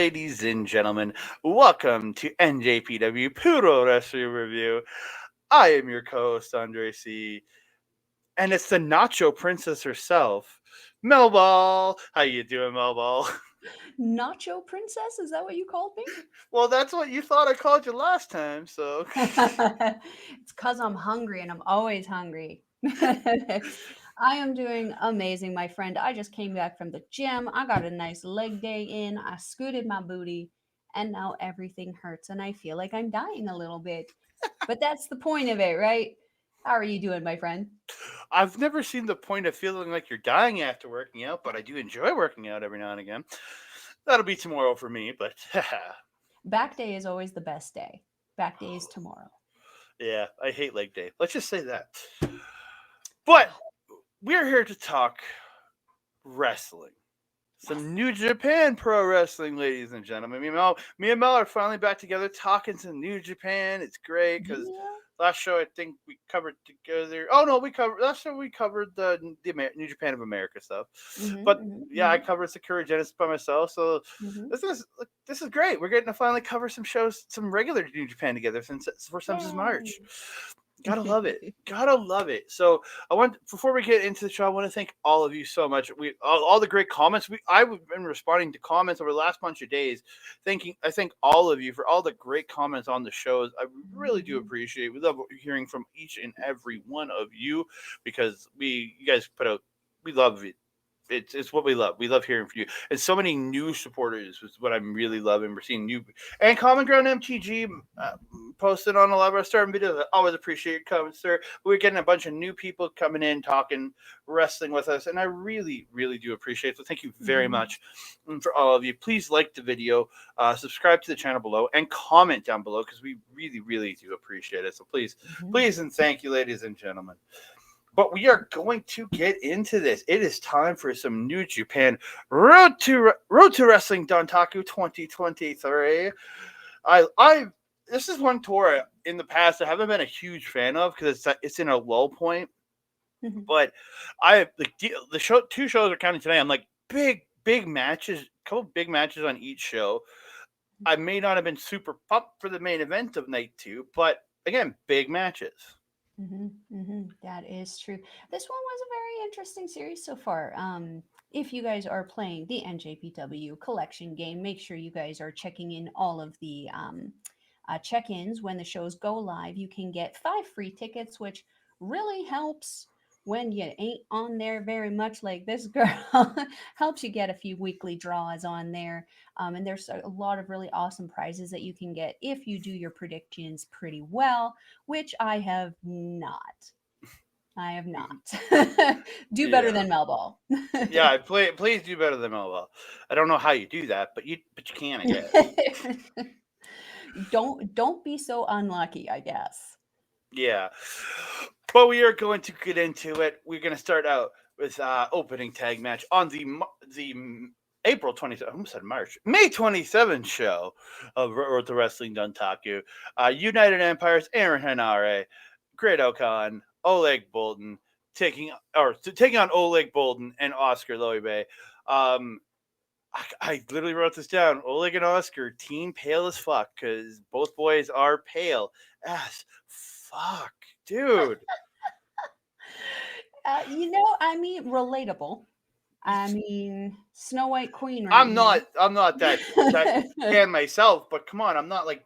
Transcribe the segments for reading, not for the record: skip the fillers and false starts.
ladies and gentlemen. Welcome to NJPW Puro Wrestling Review. I am your co-host, Andre C. And it's the Nacho Princess herself, Melball. How you doing, Melball? Nacho Princess? Is that what you called me? Well, that's what you thought I called you last time, so... It's because I'm hungry and I'm always hungry. I am doing amazing, my friend. I just came back from the gym. I got a nice leg day in. I scooted my booty, and now everything hurts, and I feel like I'm dying a little bit. But that's the point of it, right? How are you doing, my friend? I've never seen the point of feeling like you're dying after working out, but I do enjoy working out every now and again. That'll be tomorrow for me, but... Back day is always the best day. Back day is tomorrow. Yeah, I hate leg day. Let's just say that. But we're here to talk wrestling. Some New Japan Pro Wrestling, ladies and gentlemen. Me and Mel are finally back together talking some New Japan. It's great because Yeah. last show I think we covered together. Oh no, last show we covered the New Japan of America stuff. But yeah, I covered Sakura Genesis by myself. So this is great. We're getting to finally cover some shows, some regular New Japan together since is March. Gotta love it. Gotta love it. So before we get into the show, I want to thank all of you so much. All the great comments. I've been responding to comments over the last bunch of days. I thank all of you for all the great comments on the shows. I really do appreciate it. We love hearing from each and every one of you because you guys put out. We love it. It's what we love. We love hearing from you. And so many new supporters is what I'm really loving. We're seeing new and Common Ground MTG posted on a lot of our starting videos. I always appreciate your comments, sir. We're getting a bunch of new people coming in, talking wrestling with us, and I really, really do appreciate it. So thank you very much for all of you. Please like the video, subscribe to the channel below, and comment down below because we really, really do appreciate it. So please, please, and thank you, ladies and gentlemen. But we are going to get into this. It is time for some New Japan Road to Wrestling Dontaku 2023. This is one tour in the past I haven't been a huge fan of because it's in a low point. But the show 2 shows are counting today. I'm like big matches, couple big matches on each show. I may not have been super pumped for the main event of night 2, but again, big matches. That is true. This one was a very interesting series so far. If you guys are playing the NJPW collection game, make sure you guys are checking in all of the check-ins when the shows go live. You can get 5 free tickets, which really helps when you ain't on there very much like this girl. Helps you get a few weekly draws on there. And there's a lot of really awesome prizes that you can get if you do your predictions pretty well, which I have not. I have not. Do better than Melball. Yeah, please do better than Melball. I don't know how you do that, but you can, I guess. Don't be so unlucky, I guess. Yeah. But we are going to get into it. We're going to start out with opening tag match on the April 27th, I almost said March, May 27th show of Road to Wrestling Dontaku. United Empire's Aaron Henare, Great Khan, Oleg Boltin, taking on Oleg Boltin and Oskar Leube. I literally wrote this down. Oleg and Oskar, team pale as fuck, because both boys are pale as fuck. Dude. I mean, relatable. I mean, Snow White Queen, right? I'm not that fan myself, but come on, I'm not like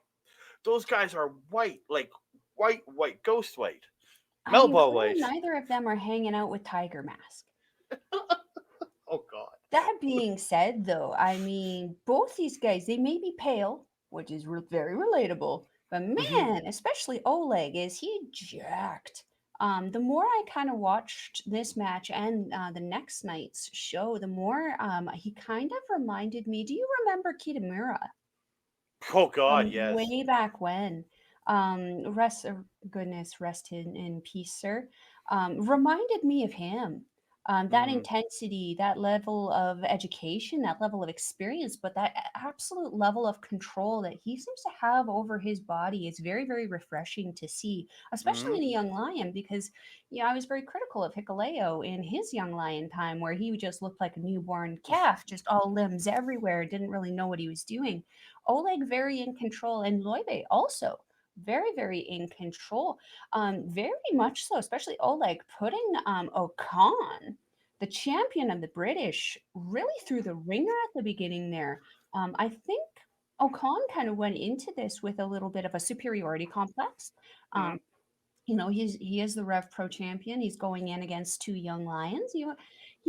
those guys are white, like white, ghost white. Melball white. Neither of them are hanging out with Tiger Mask. Oh God. That being said, though, I mean, both these guys, they may be pale, which is very relatable, but man, especially Oleg, is he jacked. The more I kind of watched this match and the next night's show, the more he kind of reminded me. Do you remember Kitamura? Oh God, yes. Way back when. Rest in peace, sir. Reminded me of him. That intensity, that level of education, that level of experience, but that absolute level of control that he seems to have over his body is very, very refreshing to see, especially in a young lion. Because I was very critical of Hikuleo in his young lion time, where he just looked like a newborn calf, just all limbs everywhere, didn't really know what he was doing. Oleg very in control, and Leube also very, very in control. Very much so, especially Oleg putting Okan, the champion of the British, really through the ringer at the beginning there. I think Okan kind of went into this with a little bit of a superiority complex. Um, he is the Rev Pro champion. He's going in against two young lions. He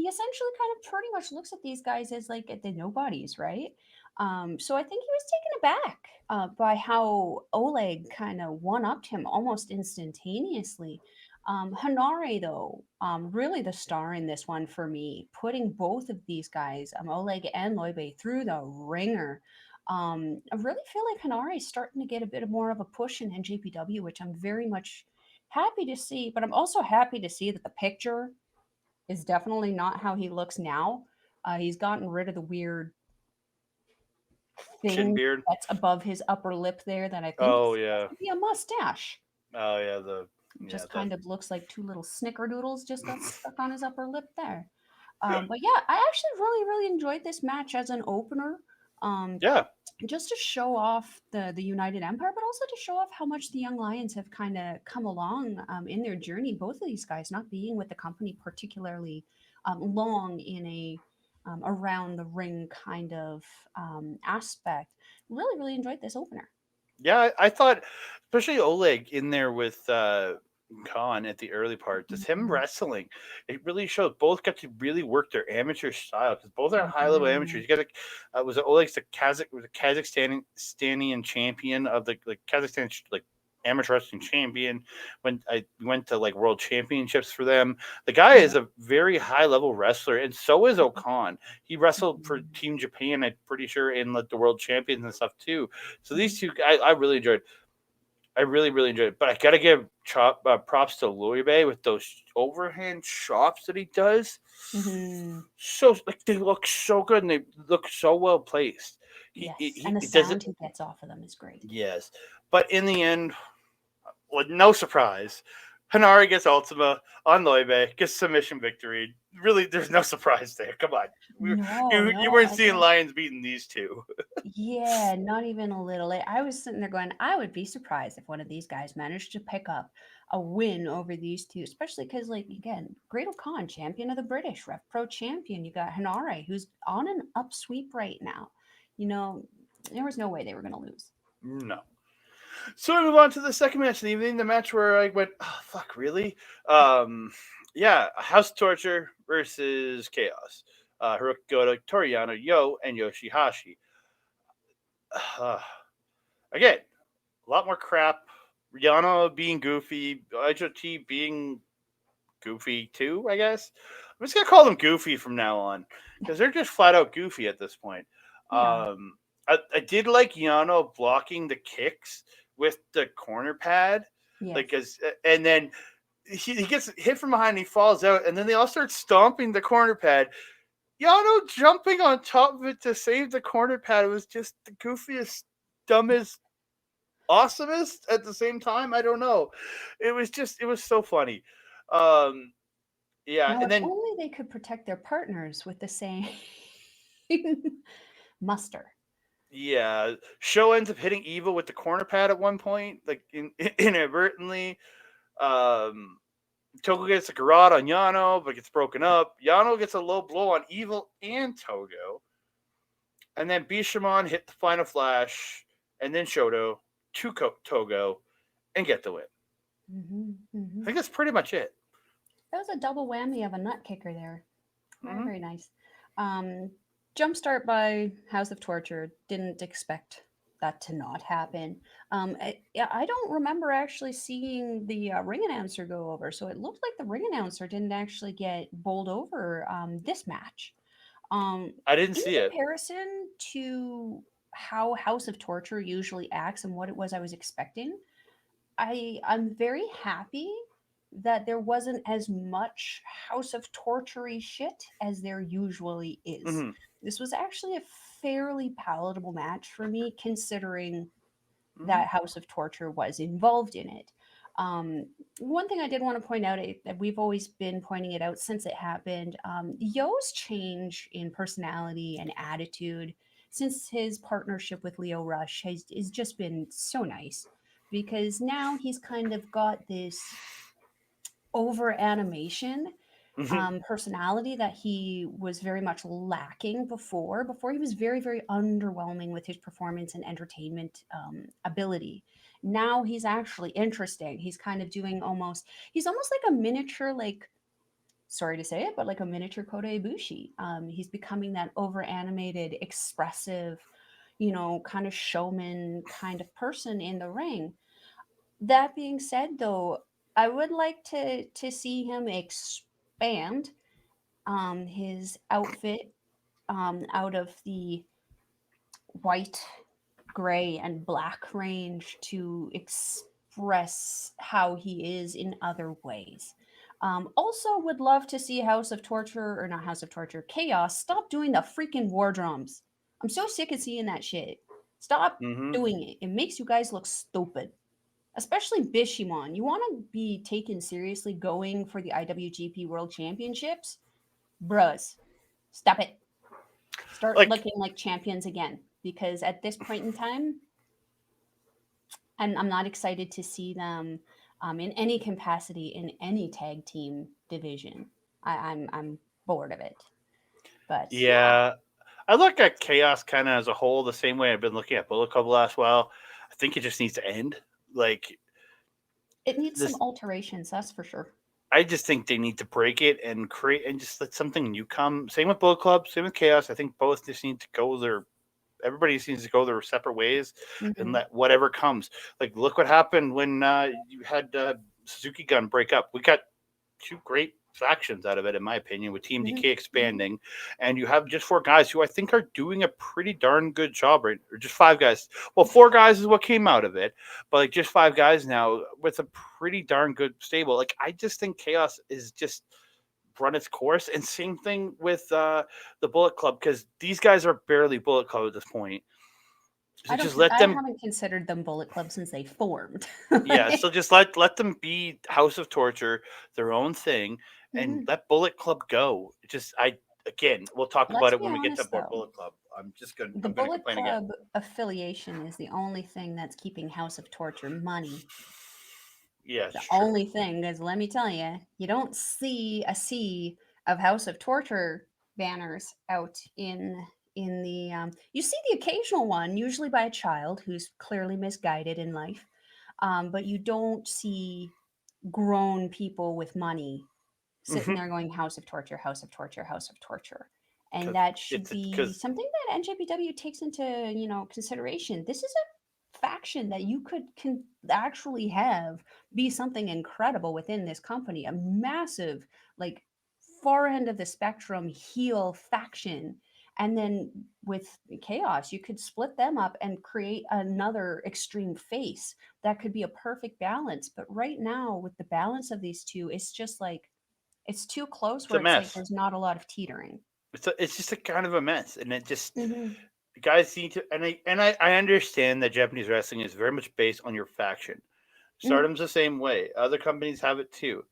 essentially kind of pretty much looks at these guys as like the nobodies, right? So I think he was taken aback by how Oleg kind of one-upped him almost instantaneously. Henare, though, really the star in this one for me, putting both of these guys, Oleg and Leube, through the ringer. I really feel like Henare is starting to get a bit more of a push in NJPW, which I'm very much happy to see. But I'm also happy to see that the picture is definitely not how he looks now. He's gotten rid of the weird Chin thing beard. that's above his upper lip there that I think is Oh supposed yeah. to be a mustache. Oh yeah. Just The kind of looks like two little snickerdoodles just got stuck on his upper lip there. But yeah, I actually really, really enjoyed this match as an opener. Um, yeah. just to show off the United Empire, but also to show off how much the Young Lions have kind of come along in their journey. Both of these guys not being with the company particularly long in a around the ring kind of aspect. Really, really enjoyed this opener. Yeah, I thought, especially Oleg in there with Khan at the early part, just him Mhm. wrestling, it really showed both got to really work their amateur style because both are high level amateurs. Mhm. You got was it Oleg's the Kazakhstan Stanian champion of the like Kazakhstan like amateur wrestling champion when I went to like world championships for them. The guy Yeah. is a very high level wrestler, and so is Okan. He wrestled for Mhm. Team Japan, I'm pretty sure, in like the world champions and stuff too. So these Mhm. two, I really enjoyed. I really, really enjoyed it. But I gotta give props to Leube with those overhand chops that he does. Mhm. So like they look so good and they look so well placed. Yes, and the He does it. sound he gets off of them is great. Yes, but in the end, with no surprise, Henare gets Ultima on Leube, gets submission victory. Really, there's no surprise there. Come on, No, you no, weren't seeing Lions beating these two. yeah, not even a little. I was sitting there going, I would be surprised if one of these guys managed to pick up a win over these two, especially because, like, again, Great Khan, champion of the British, Rev Pro champion. You got Henare, who's on an upsweep right now. You know, there was no way they were going to lose. No. So we move on to the second match of the evening, the match where I went, oh fuck, really? Um, yeah, House Torture versus Chaos. Hirooki Goto, Toru Yano, Yo, and Yoshi-Hashi. Uh, Again, a lot more crap. Yano being goofy, IJT being goofy too, I guess. I'm just gonna call them goofy from now on because they're just flat out goofy at this point. Yeah. I did like Yano blocking the kicks with the corner pad, like Yes. as and then he gets hit from behind and he falls out, and then they all start stomping the corner pad. Yano jumping on top of it to save the corner pad was just the goofiest, dumbest, awesomest at the same time. I don't know. It was so funny. Um, yeah, Now, and if then only they could protect their partners with the same muster. yeah, Show ends up hitting Evil with the corner pad at one point, like inadvertently. Um, Togo gets a garrote on Yano, but gets broken up. Yano gets a low blow on Evil and Togo, and then Bushimon hit the final flash, and then Shoto to Togo, and get the win. Hmm. I Hmm. think that's pretty much it. That was a double whammy of a nut kicker there. Very, Mm-hmm. very nice. Um, Jumpstart by House of Torture. Didn't expect that to not happen. Yeah, I don't remember actually seeing the ring announcer go over, so it looked like the ring announcer didn't actually get bowled over this match. I didn't In see it. comparison to how House of Torture usually acts and what it was I was expecting, I'm very happy that there wasn't as much House of Torture shit as there usually is. Mm-hmm. This was actually a fairly palatable match for me, considering Mm-hmm. that House of Torture was involved in it. One thing I did want to point out, that we've always been pointing it out since it happened, Yo's change in personality and attitude since his partnership with Lio Rush has just been so nice, because now he's kind of got this over animation Mm-hmm. personality that he was very much lacking before. Before, he was very, very underwhelming with his performance and entertainment ability. Now he's actually interesting. He's kind of doing he's almost like a miniature, like, sorry to say it, but like a miniature Kota Ibushi. He's becoming that over animated, expressive, kind of showman kind of person in the ring. That being said, though, I would like to see him expand his outfit out of the white, gray, and black range to express how he is in other ways. Also, would love to see House of Torture, or not House of Torture, Chaos stop doing the freaking war drums. I'm so sick of seeing that shit. Stop Mm-hmm. doing it. It makes you guys look stupid. Especially Bushimon. You want to be taken seriously going for the IWGP World Championships? Bruhs, stop it. Start Like, looking like champions again. Because at this point in time, I'm not excited to see them in any capacity in any tag team division. I'm bored of it. But yeah, yeah, I look at Chaos kind of as a whole the same way I've been looking at Bullet Club the last while. I think it just needs to end. Like it needs some this, alterations, that's for sure. I just think they need to break it and create and just let something new come. Same with Bullet Club, same with Chaos. I think both just need to go their. Everybody just needs to go their separate ways and Hmm. let whatever comes. Like look what happened when you had Suzuki Gun break up. We got two great factions out of it, in my opinion, with Team Hmm. DK expanding, and you have just four guys who I think are doing a pretty darn good job, right? Or just five guys. Well, four guys is what came out of it, but like just five guys now with a pretty darn good stable. Like I just think Chaos is just run its course, and same thing with the Bullet Club because these guys are barely Bullet Club at this point. So just let I them haven't considered them Bullet Club since they formed. yeah, so just let them be House of Torture, their own thing, and Hmm. let Bullet Club go. Just I again, we'll talk about Let's it be when we get to honest, though. Bullet Club. The I'm gonna Bullet complain again. Club affiliation is the only thing that's keeping House of Torture money. Yeah, The it's true. only thing, because let me tell you, you don't see a sea of House of Torture banners out in the. You see the occasional one, usually by a child who's clearly misguided in life, but you don't see grown people with money sitting Mm-hmm. there going House of Torture, House of Torture, House of Torture. And Because that should it's be because something that NJPW takes into, consideration. This is a faction that you can actually have be something incredible within this company, a massive, like, far end of the spectrum heel faction. And then with Chaos, you could split them up and create another extreme face that could be a perfect balance. But right now, with the balance of these two, it's just like it's too close it's a where it's like mess. there's not a lot of teetering. It's just a kind of a mess, and it just Hmm. guys need to and I understand that Japanese wrestling is very much based on your faction. Hmm. Stardom's the same way. Other companies have it too.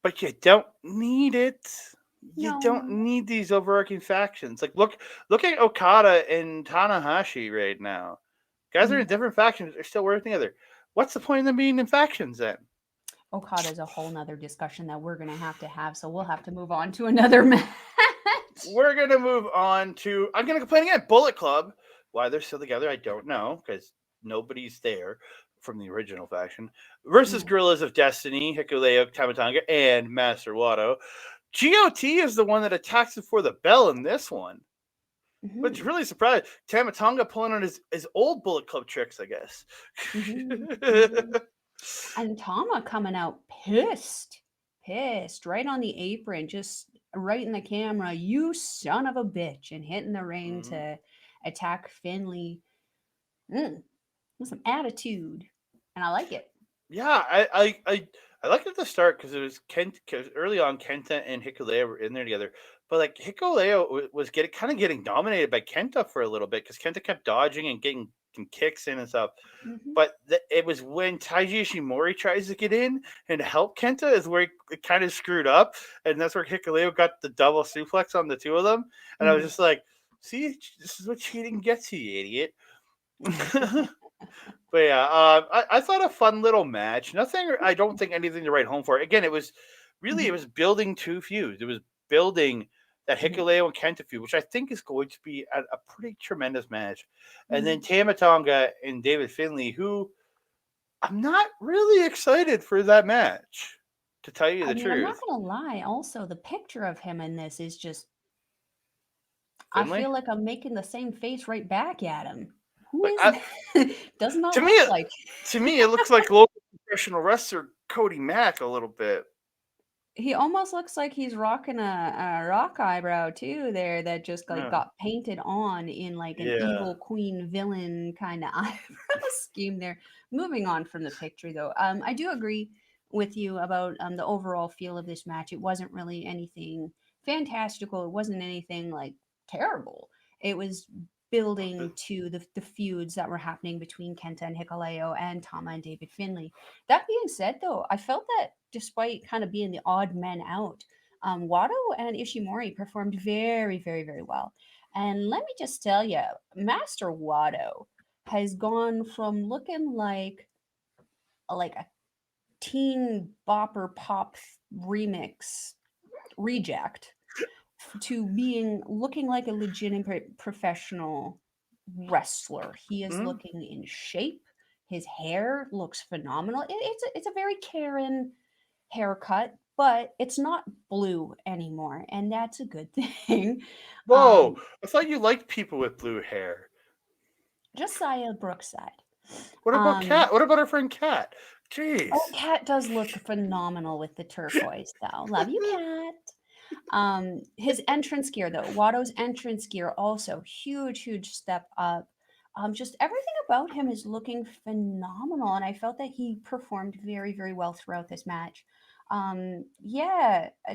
But you don't need it. You don't No. need these overarching factions. Like look at Okada and Tanahashi right now. Guys are Mm. in different factions. They're still working together. What's the point of them being in factions then? Okada is a whole nother discussion that we're gonna have to have, so we'll have to move on to another match. We're gonna move on to. I'm gonna complain again. Bullet Club. Why they're still together, I don't know because nobody's there from the original faction. Versus Mm. Gorillas of Destiny, Hikuleo, Tamatanga, and Master Wato. GOT is the one that attacks it for the bell in this one. Which Hmm. really surprised. Tamatonga pulling on his old Bullet Club tricks, I guess. Hmm. Hmm. And Tama coming out pissed, right on the apron, just right in the camera. You son of a bitch, and hitting the ring Mhm. to attack Finlay. Mm, with some attitude, and I like it. Yeah, I I liked it at the start because it was Kent. Because early on, Kenta and Hikuleo were in there together, but like Hikuleo was getting dominated by Kenta for a little bit because Kenta kept dodging and getting some kicks in and stuff. Mm-hmm. But it was when Taiji Ishimori tries to get in and help Kenta is where it kind of screwed up, and that's where Hikuleo got the double suplex on the two of them, and I was Mm-hmm. just like, "See, this is what cheating gets you, you idiot." But yeah, I thought a fun little match. Nothing. I don't think anything to write home for. Again, it was building two feuds. It was building that Mm-hmm. Hikuleo and Kenta feud, which I think is going to be a pretty tremendous match. And Mm-hmm. then Tama Tonga and David Finlay, who I'm not really excited for that match, to tell you I the mean, I'm not truth. gonna lie. Also, the picture of him in this is just. I Finlay, feel like I'm making the same face right back at him. Who like is that? Does not to me, look like. it looks like local professional wrestler Cody Mack a little bit. He almost looks like he's rocking a rock eyebrow too there that just like Yeah, got painted on in like an yeah. evil queen villain kind of eyebrow scheme there. Moving on from the picture though, I do agree with you about the overall feel of this match. It wasn't really anything fantastical. It wasn't anything like terrible. It was building to the feuds that were happening between Kenta and Hikuleo and Tama and David Finlay. That being said, though, I felt that despite kind of being the odd men out, Wato and Ishimori performed very, very, very well. And let me just tell you, Master Wato has gone from looking like a teen bopper pop remix reject to being looking like a legitimate professional wrestler. He is Hmm? looking in shape. His hair looks phenomenal. It's a very Karen haircut, but it's not blue anymore, and that's a good thing. Whoa! Um, I thought you liked people with blue hair. Josiah Brookside. What about Um, Cat? What about our friend Cat? Jeez. oh, Cat does look phenomenal with the turquoise, though. Love you, Cat. His entrance gear, though, Watto's entrance gear, also huge, huge step up. Just everything about him is looking phenomenal, and I felt that he performed very, very well throughout this match. Yeah, I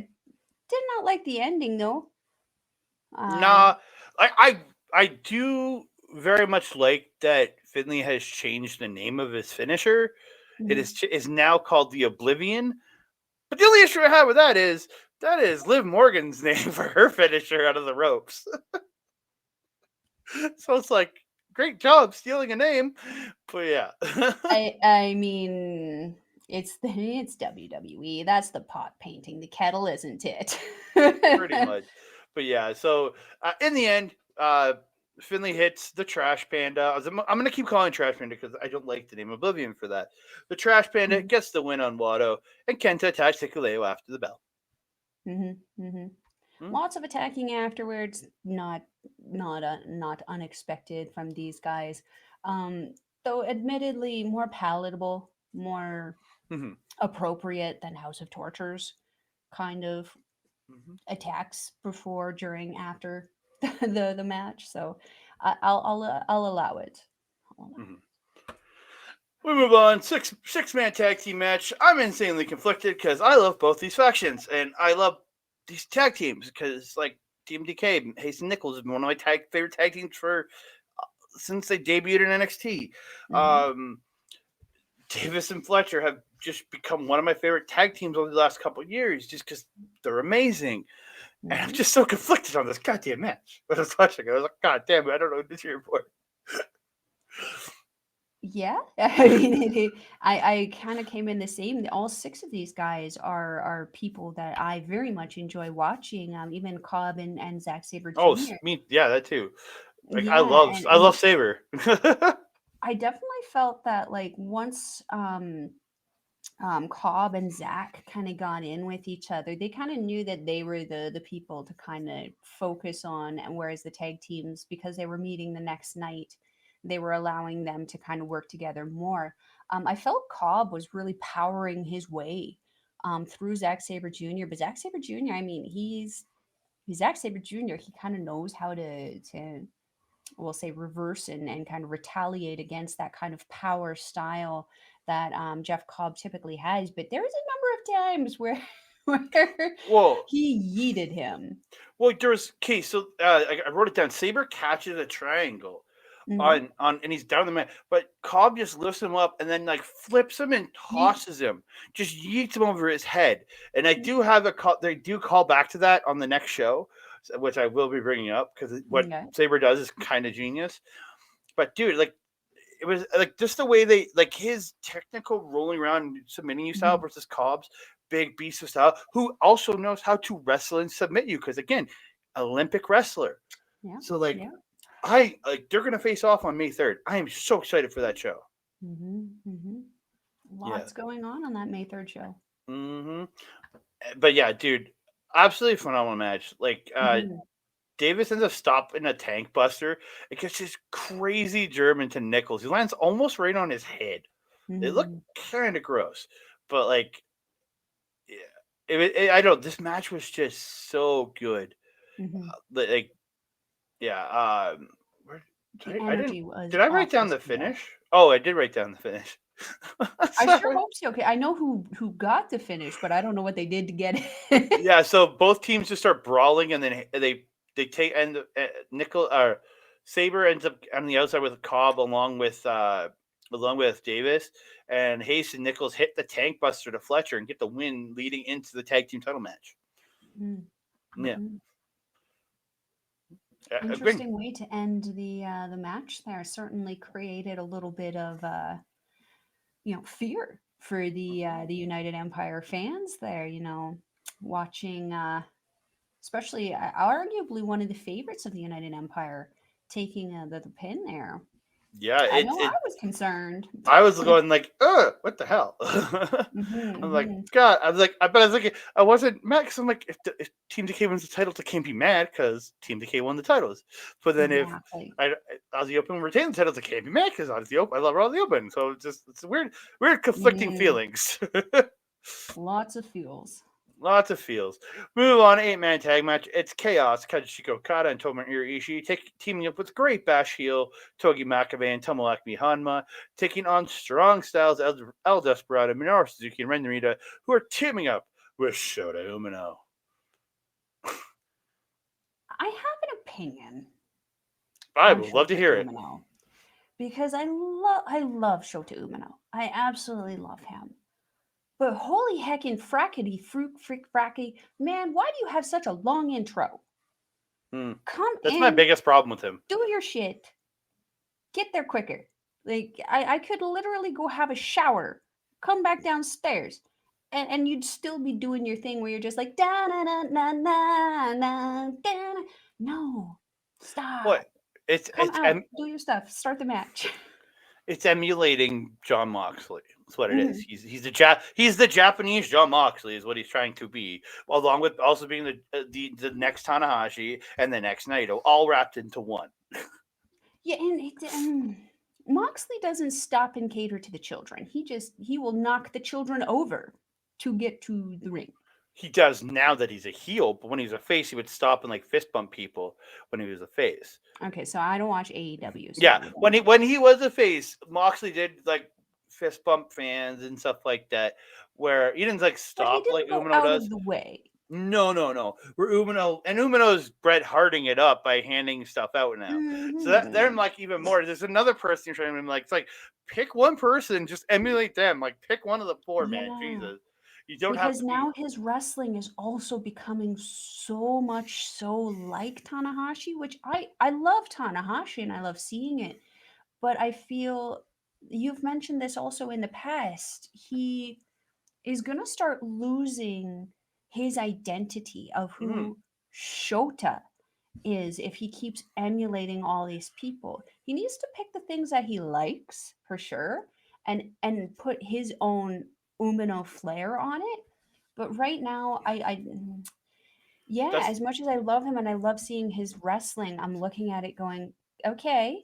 did not like the ending though. Um, Nah, I do very much like that Finley has changed the name of his finisher. It mhm. is now called the Oblivion. But the only issue I have with that is Liv Morgan's name for her finisher out of the ropes. So it's like great job stealing a name, but yeah. I mean, it's WWE. That's the pot painting the kettle, isn't it? Pretty much. But yeah, so in the end, Finley hits the Trash Panda. I'm going to keep calling Trash Panda because I don't like the name Oblivion for that. The Trash Panda Mhm, gets the win on Wato, and Kenta attacks Hikuleo after the bell. mhm, mhm. Hmm? Lots of attacking afterwards. Not unexpected from these guys. Though admittedly more palatable, more Mm-hmm. appropriate than House of Tortures kind of Mm-hmm. attacks before, during, after the match. So I'll allow it. I'll allow Mm-hmm. We move on. Six man tag team match. I'm insanely conflicted because I love both these factions and I love these tag teams because like Team DK, Hayes and Nichols is one of my favorite tag teams for since they debuted in NXT. it. Hmm. Um, Davis and Fletcher have just become one of my favorite tag teams over the last couple of years just because they're amazing. And I'm Hmm. just so conflicted on this goddamn match. When I was watching it, I was like, God damn it, I don't know what to cheer for. Yeah, I mean, I kind of came in the same. All six of these guys are people that I very much enjoy watching. Even Cobb and Zack Saber Oh, Jr. me, yeah, that too. Like Yeah, I and love Saber. I definitely felt that like once Cobb and Zach kind of got in with each other. They kind of knew that they were the people to kind of focus on, and whereas the tag teams, because they were meeting the next night, they were allowing them to kind of work together more. I felt Cobb was really powering his way through Zack Saber Jr. But Zack Saber Jr. I mean, he's Zack Saber Jr. He kind of knows how to we'll say reverse and kind of retaliate against that kind of power style that Jeff Cobb typically has, but there was a number of times where where Well, he yeeted him. well, there's okay. So I wrote it down. Saber catches a triangle Mm-hmm. and he's down the man, but Cobb just lifts him up and then like flips him and Yeet. tosses him, just yeets him over his head. And I do have a call. They do call back to that on the next show, which I will be bringing up because what Okay. Saber does is kind of genius. But dude, like it was like just the way they like his technical rolling around and submitting you style Mm-hmm. versus Cobb's big beast of style, who also knows how to wrestle and submit you because again, Olympic wrestler. Yeah. So like Yeah. I like they're gonna face off on May 3rd. I am so excited for that show. Mm-hmm. Mm-hmm. Yeah. Lots going on that May 3rd show. Mm-hmm. But yeah, dude, absolutely phenomenal match. Like Mm-hmm. Davis ends up stopping a tank buster. It gets this crazy German to Nichols. He lands almost right on his head. It looked Mm-hmm. kind of gross, but like, yeah, I don't. This match was just so good. Mm-hmm. Like, yeah. Where, The I didn't. energy was Did I write off down the the scale. finish? Oh, I did write down the finish. I sure Sorry. hope so. Okay, I know who got the finish, but I don't know what they did to get it. Yeah. So both teams just start brawling, and then they take and Nickel or Saber ends up on the outside with Cobb along with Davis, and Hayes and Nichols hit the tank buster to Fletcher and get the win, leading into the tag team title match. Yeah. Mm-hmm. Again, Interesting way to end the match there. Certainly created a little bit of fear for the United Empire fans there. Watching especially arguably one of the favorites of the United Empire taking the pin there. yeah, I know I was concerned. I was going like, what the hell? I'm like, Mm-hmm. God, but I was like, I wasn't mad because I'm like, if Team Decay wins the titles, I can't be mad because Team Decay won the titles. But then if Exactly. Aussie Open retain the titles, I can't be mad because Aussie Open, I love Aussie Open. So it's weird, conflicting Mm, feelings. lots of fuels. Lots of feels. Move on, 8-man tag match. It's Chaos, Kazuchika Okada and Tomohiro Ishii teaming up with Great Bash Heel, Togi Makabe and Tomoaki Hanma, taking on Strong Styles, El Desperado, Minoru Suzuki, and Ren Narita, who are teaming up with Shota Umino. I have an opinion I on would love to Shota hear it. Umino because I love Shota Umino. I absolutely love him. But holy heckin' frackety frick fracky, man, why do you have such a long intro? Come That's my in, biggest problem with him. do your shit, get there quicker. Like I could literally go have a shower, come back downstairs, and you'd still be doing your thing where you're just like da na na na na na da. No, stop. What? It's Come it's out, do your stuff, start the match. it's emulating John Moxley. That's what it is. Mhm. He's the Japanese John Moxley is what he's trying to be, along with also being the next Tanahashi and the next Naito, all wrapped into one. Yeah, and Moxley doesn't stop and cater to the children. He will knock the children over to get to the ring. He does now that he's a heel, but when he was a face, he would stop and like fist bump people when he was a face. Okay, so I don't watch AEW, so Yeah, I don't when know. he was a face, Moxley did like fist bump fans and stuff like that, where he didn't like But he stop like didn't go Umino out does. of the way. No. We're Umino's Bret Harting it up by handing stuff out now. So that they're Mm-hmm. like even more. There's another person you're trying to like. It's like pick one person, just emulate them. Like pick one of the four, man. Yeah, Jesus, you don't have because to be. now his wrestling is also becoming so much so like Tanahashi, which I love Tanahashi and I love seeing it, but I feel you've mentioned this also in the past. He is going to start losing his identity of Mm, who Shota is if he keeps emulating all these people. He needs to pick the things that he likes for sure and put his own Umino flair on it. But right now yeah, that's as much as I love him and I love seeing his wrestling, I'm looking at it going, okay,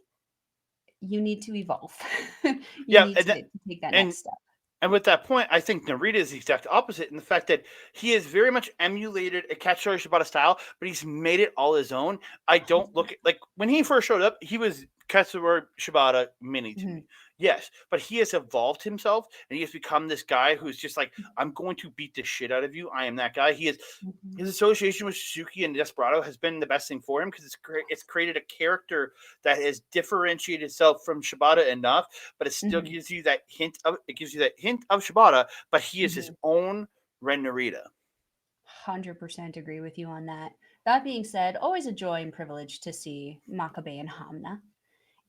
you need to evolve. You yeah, need to take that and next step. And with that point, I think Narita is the exact opposite in the fact that he has very much emulated a Katsuyori Shibata style, but he's made it all his own. I don't look at like when he first showed up, he was Katsura Shibata mini to Mm-hmm. me. Yes, but he has evolved himself and he has become this guy who's just like, I'm going to beat the shit out of you. I am that guy. He is Mm-hmm. his association with Suzuki and Desperado has been the best thing for him because it's created a character that has differentiated itself from Shibata enough, but it still Mm-hmm. gives you that hint of Shibata, but he is his Mm-hmm. own Ren Narita. 100% agree with you on that. That being said, always a joy and privilege to see Makabe and Hamna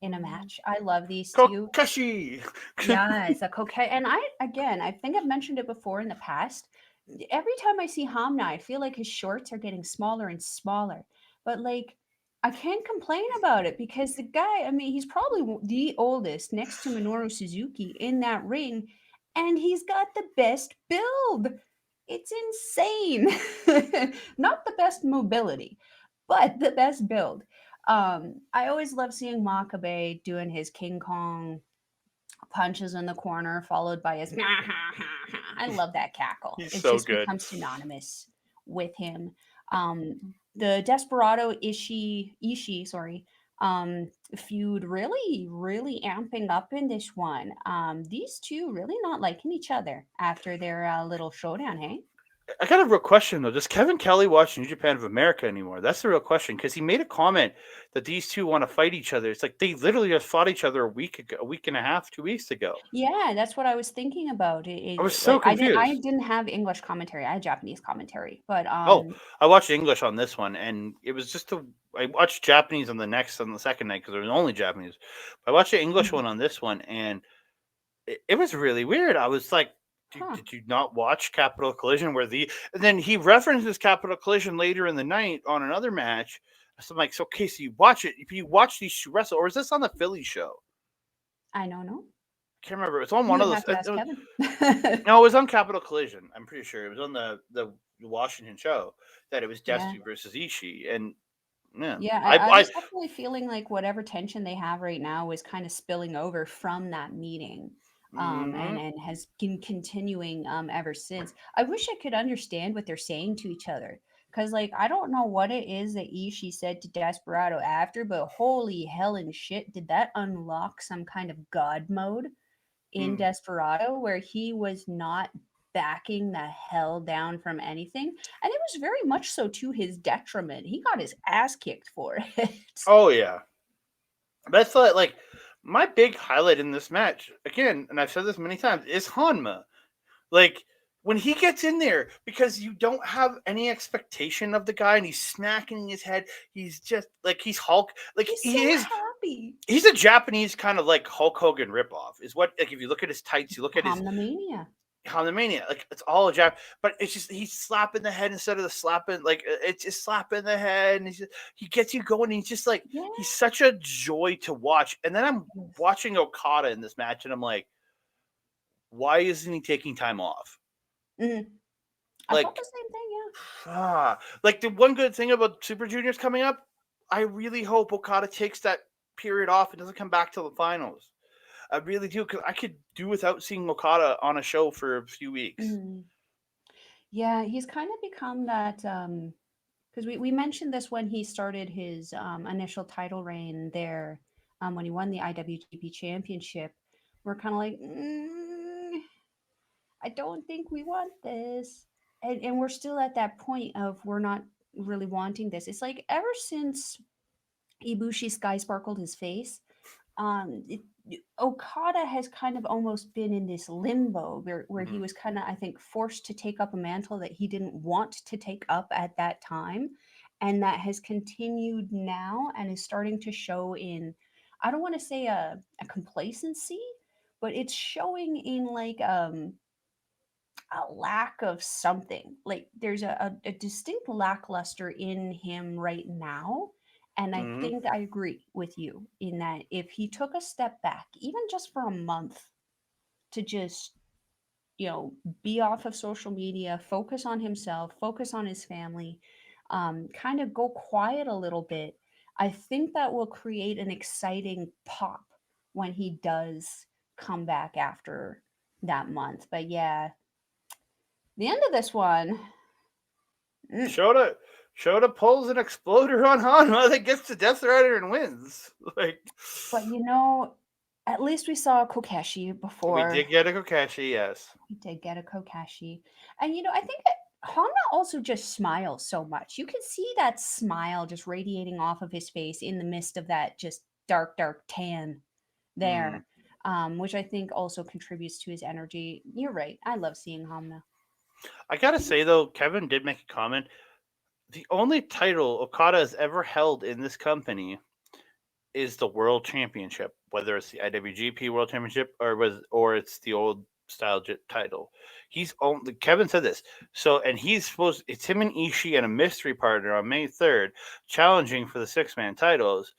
in a match. I love these two. Kokashi. Yeah, it's a coquette. And I think I've mentioned it before in the past. Every time I see Hamna, I feel like his shorts are getting smaller and smaller. But like, I can't complain about it because the guy, I mean, he's probably the oldest next to Minoru Suzuki in that ring, and he's got the best build. It's insane. Not the best mobility, but the best build. I always love seeing Makabe doing his King Kong punches in the corner, followed by his I love that cackle. He's It's so just good. become synonymous with him. The Desperado Ishii, sorry, feud really amping up in this one. These two really not liking each other after their little showdown, hey? I got a real question though. Does Kevin Kelly watch New Japan of America anymore? That's the real question because he made a comment that these two want to fight each other. It's like they literally just fought each other a week ago, a week and a half, 2 weeks ago. Yeah, that's what I was thinking about. I was so Like I confused. didn't have English commentary. I had Japanese commentary, but Oh, I watched English on this one, and it was just a. I watched Japanese on the second night because there was only Japanese. But I watched the English mhm. one on this one, and it was really weird. I was like, Huh. did you not watch Capital Collision? Where the and then he references Capital Collision later in the night on another match. So I'm like, so okay, so you watch it. If you watch these two wrestle, or is this on the Philly show? I don't know. I can't remember. It's on You one of would those. have to ask Kevin. No, it was on Capital Collision. I'm pretty sure it was on the Washington show that it was Yeah. Destiny versus Ishii, and yeah, Yeah, I I was definitely feeling like whatever tension they have right now is kind of spilling over from that meeting. mm-hmm. And has been continuing ever since. I wish I could understand what they're saying to each other. Because, like, I don't know what it is that Ishii said to Desperado after, but holy hell and shit, did that unlock some kind of god mode in Mm. Desperado where he was not backing the hell down from anything. And it was very much so to his detriment. He got his ass kicked for it. Oh yeah, that's like my big highlight in this match again, and I've said this many times, is Hanma. Like when he gets in there, because you don't have any expectation of the guy, and he's smacking his head. He's just like he's Hulk. Like He's so he is. happy. He's a Japanese kind of like Hulk Hogan ripoff. Is what like if you look at his tights, you look at his Hamnamania. Mania, like it's all a Jap, but it's just he's slapping the head instead of the slapping, like it's just slapping the head, and he gets you going. And he's just like Yeah. he's such a joy to watch. And then I'm watching Okada in this match, and I'm like, why isn't he taking time off? Mm-hmm. I thought Like, the same thing, yeah. like the one good thing about Super Juniors coming up, I really hope Okada takes that period off and doesn't come back till the finals. I really do because I could do without seeing Okada on a show for a few weeks. Mm-hmm. Yeah, he's kind of become that because we mentioned this when he started his initial title reign there, when he won the IWGP Championship. We're kind of like, I don't think we want this. And we're still at that point of we're not really wanting this. It's like ever since Ibushi sky sparkled his face, Okada has kind of almost been in this limbo where he Mm-hmm. was kind of, I think, forced to take up a mantle that he didn't want to take up at that time. And that has continued now and is starting to show in, I don't want to say a complacency, but it's showing in like a lack of something. Like there's a distinct lackluster in him right now. And I Mm-hmm. think I agree with you in that if he took a step back, even just for a month, to just, you know, be off of social media, focus on himself, focus on his family, kind of go quiet a little bit, I think that will create an exciting pop when he does come back after that month. But yeah, the end of this one, mm, Shota Shota pulls an exploder on Hanma that gets to Death Rider and wins. Like, But at least we saw Kokeshi we before. did get a Kokeshi, yes. We did get a Kokeshi. And I think that Hanma also just smiles so much. You can see that smile just radiating off of his face in the midst of that just dark, dark tan Mm. there, which I think also contributes to his energy. You're right. I love seeing Hanma. I gotta say though, Kevin did make a comment. The only title Okada has ever held in this company is the World Championship, whether it's the IWGP World Championship or it's the old style title. He's only Kevin said this. So and he's supposed it's him and Ishii and a mystery partner on May 3rd challenging for the 6-man titles.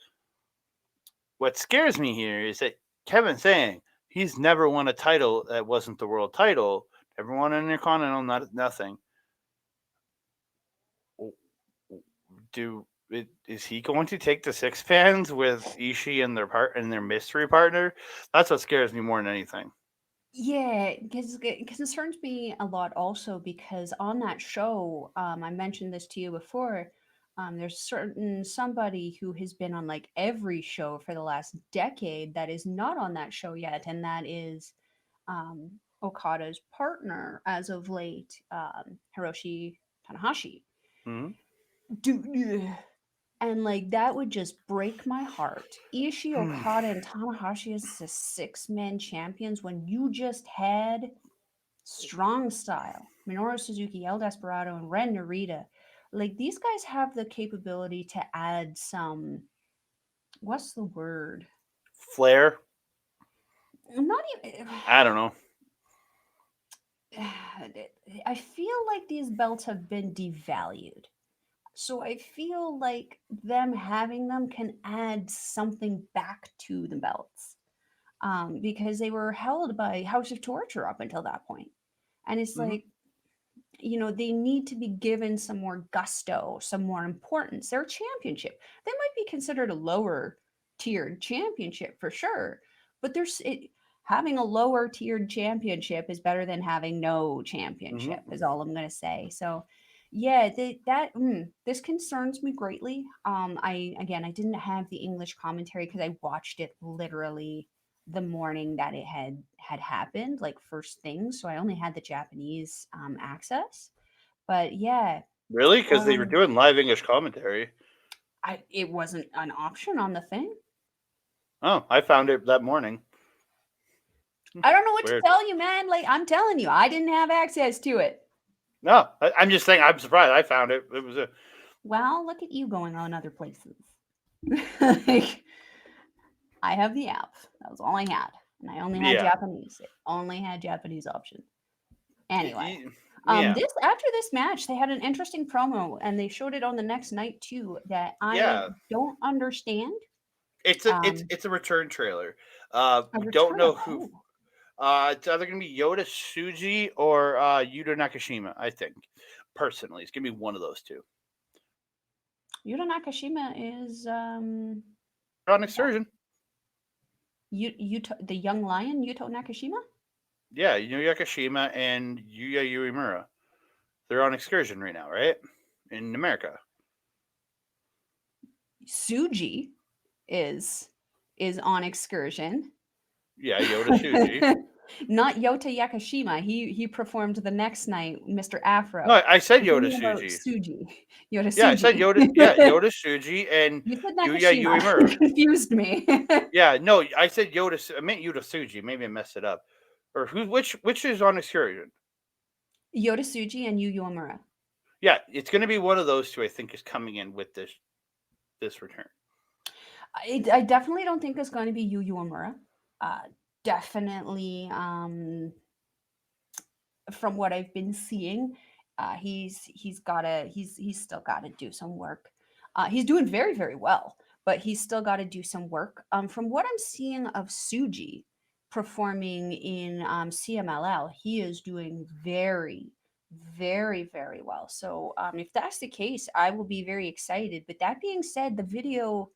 What scares me here is that Kevin's saying he's never won a title that wasn't the world title, never won an Intercontinental, nothing. Is he going to take the 6 fans with Ishii and their mystery partner? That's what scares me more than anything. Yeah, because it concerns me a lot also because on that show, I mentioned this to you before. There's somebody who has been on like every show for the last decade that is not on that show yet, and that is Okada's partner as of late, Hiroshi Tanahashi. Hmm. Dude, and like that would just break my heart. Ishii, Okada, and Tanahashi as the 6-man champions when you just had Strong Style, Minoru Suzuki, El Desperado, and Ren Narita. Like these guys have the capability to add some. What's the word? Flair? Not even. I don't know. I feel like these belts have been devalued. So I feel like them having them can add something back to the belts, because they were held by House of Torture up until that point. And it's Hmm. like, they need to be given some more gusto, some more importance. They're a championship. They might be considered a lower tiered championship for sure, but having a lower tiered championship is better than having no championship, Hmm. is all I'm going to say. So, yeah, this concerns me greatly. I didn't have the English commentary because I watched it literally the morning that it had happened, like first thing. So I only had the Japanese access. But yeah, Really? Because they were um, doing live English commentary. it wasn't an option on the thing. Oh, I found it that morning. I don't know what to Weird. tell you, man. Like I'm telling you, I didn't have access to it. No, I'm just saying. I'm surprised. I found it. It was a. Well, look at you going on other places. Like, I have the app. That was all I had, and I only had Yeah. Japanese. It only had Japanese option. Anyway, Yeah. this after this match, they had an interesting promo, and they showed it on the next night too. That I Yeah. don't understand. Um, It's a return trailer. a We don't return know of who. who? It's either gonna be Yoda Suji or Yuta Nakashima. I think personally, it's gonna be one of those two. Yuta Nakashima is They're on excursion. The young lion Yuto Nakashima. Yeah, Nakashima and Yuya Uemura. They're on excursion right now, right? In America. Suji is on excursion. Yeah, Yoda Suji. Not Yota Yakashima. He performed the next night, Mr. No, Afro. I said I'm Yoda thinking about Suji. Suji. Yota Yeah, I said Suji. Yoda. Yeah, Yoda Suji and You said Yuya Nakashima. Uemura. You confused me. Yeah, no, I said Yoda. I meant Yoda Suji. Maybe I messed it up. Or who? Which is on excursion? Yota Suji and Yu Yomura. Yeah, it's going to be one of those two. I think is coming in with this return. I definitely don't think it's going to be Yu Yomura. Definitely, from what I've been seeing, he's still got to do some work. He's doing very very well, but he's still got to do some work. From what I'm seeing of Suji performing in CMLL, he is doing very very very well. So if that's the case, I will be very excited. But that being said, the video,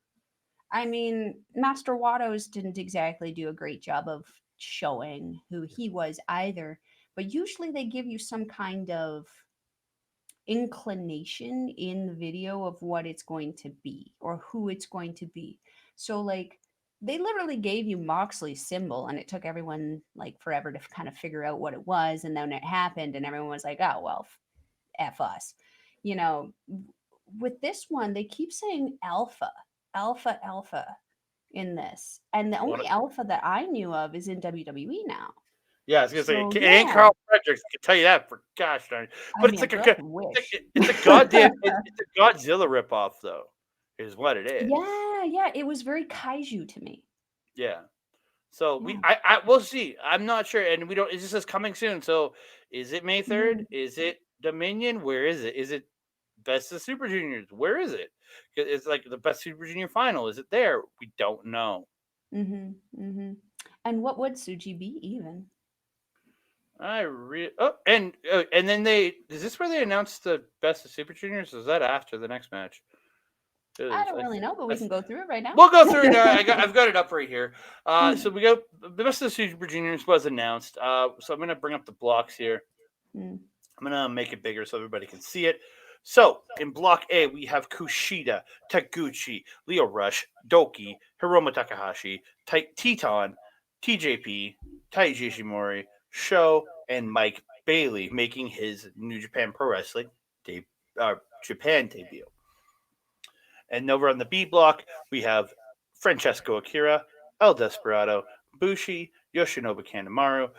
I mean, Master Watos didn't exactly do a great job of showing who he was either, but usually they give you some kind of inclination in the video of what it's going to be or who it's going to be. So like they literally gave you Moxley's symbol and it took everyone like forever to kind of figure out what it was, and then it happened and everyone was like, oh well, F us. You know, with this one they keep saying alpha, alpha, alpha in this. And the only alpha that I knew of is in WWE now. Yeah, I was gonna say So it ain't Carl Fredericks. I can tell you that for gosh darn. But it's like it's a goddamn it's a Godzilla ripoff though, is what it is. Yeah, it was very kaiju to me. Yeah. So I we'll see. I'm not sure, and we don't. It just says coming soon. So is it May 3rd? Is it Dominion? Where is it? Is it Best of Super Juniors? Where is it? It's like the Best Super Junior final. Is it there? We don't know. And what would Tsuji be even? And then is this where they announced the Best of Super Juniors? Or is that after the next match? I don't really know, but we can go through it right now. We'll go through it now. I've got it up right here. So we got the Best of the Super Juniors was announced. So I'm gonna bring up the blocks here. I'm gonna make it bigger so everybody can see it. So in Block A we have Kushida, Taguchi, Lio Rush, Doki, Hiromu Takahashi, Teton, TJP, Taiji Ishimori, Sho, and Mike Bailey making his New Japan Pro Wrestling Japan debut. And over on the B block, we have Francesco Akira, El Desperado, Bushi, Yoshinobu Kanemaru,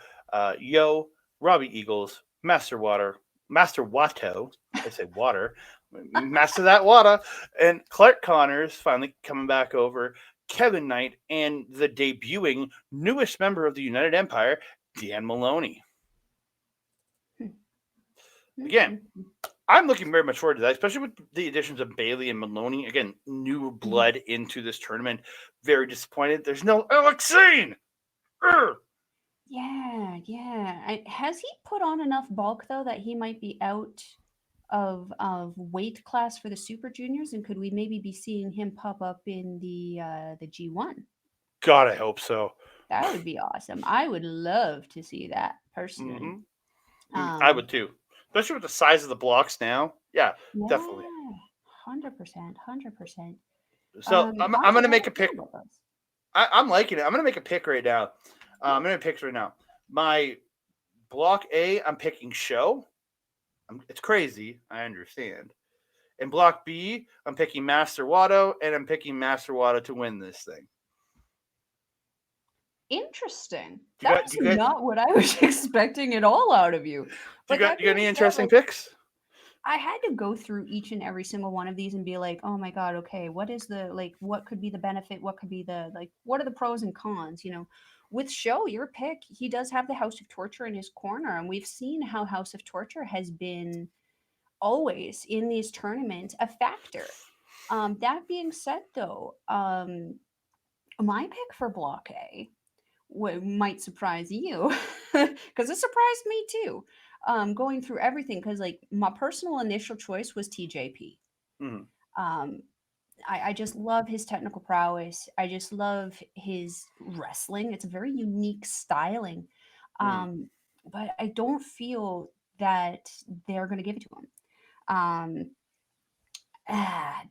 Yo, Robbie Eagles, Master Wato, I say water, Master that water, and Clark Connors finally coming back over, Kevin Knight, and the debuting newest member of the United Empire, Dan Maloney. Again, I'm looking very much forward to that, especially with the additions of Bailey and Maloney. Again, new blood into this tournament. Very disappointed. There's no Alexine. Yeah. Has he put on enough bulk though that he might be out of weight class for the Super Juniors? And could we maybe be seeing him pop up in the G1? God, I hope so. That would be awesome. I would love to see that personally. I would too. Especially with the size of the blocks now. Yeah. Definitely. 100%. So I'm going to make a pick. I'm liking it. I'm going to make a pick right now. I'm going to pick right now. My Block A, I'm picking Sho. It's crazy. I understand. In Block B, I'm picking Master Wato, and I'm picking Master Wato to win this thing. Interesting. That's not what I was expecting at all out of you. You got any interesting picks? I had to go through each and every single one of these and be like, oh my God, okay, what is what could be the benefit? What could be what are the pros and cons? You know, with Sho, your pick, he does have the House of Torture in his corner. And we've seen how House of Torture has been always in these tournaments a factor. That being said, though, my pick for Block A might surprise you because it surprised me too. Going through everything, because like my personal initial choice was TJP. I just love his technical prowess. I just love his wrestling. It's a very unique styling, but I don't feel that they're going to give it to him.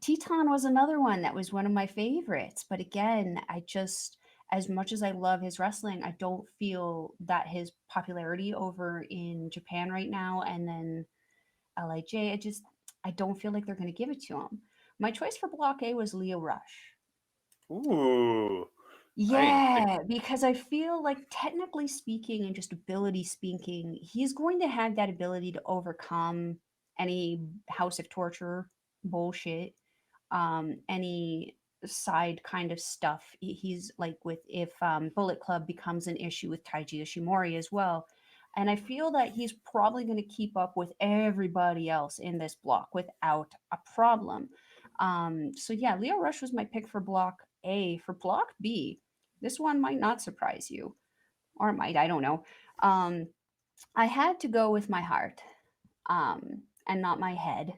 Teton was another one that was one of my favorites, but again, I just, as much as I love his wrestling, I don't feel that his popularity over in Japan right now and then LIJ, I don't feel like they're going to give it to him. My choice for Block A was Lio Rush. Ooh. Yeah, because I feel like technically speaking and just ability speaking, he's going to have that ability to overcome any House of Torture bullshit, any side kind of stuff. He's like if Bullet Club becomes an issue with Taiji Ishimori as well. And I feel that he's probably going to keep up with everybody else in this block without a problem. So yeah, Lio Rush was my pick for Block A. For Block B, this one might not surprise you, or it might, I don't know. I had to go with my heart, and not my head.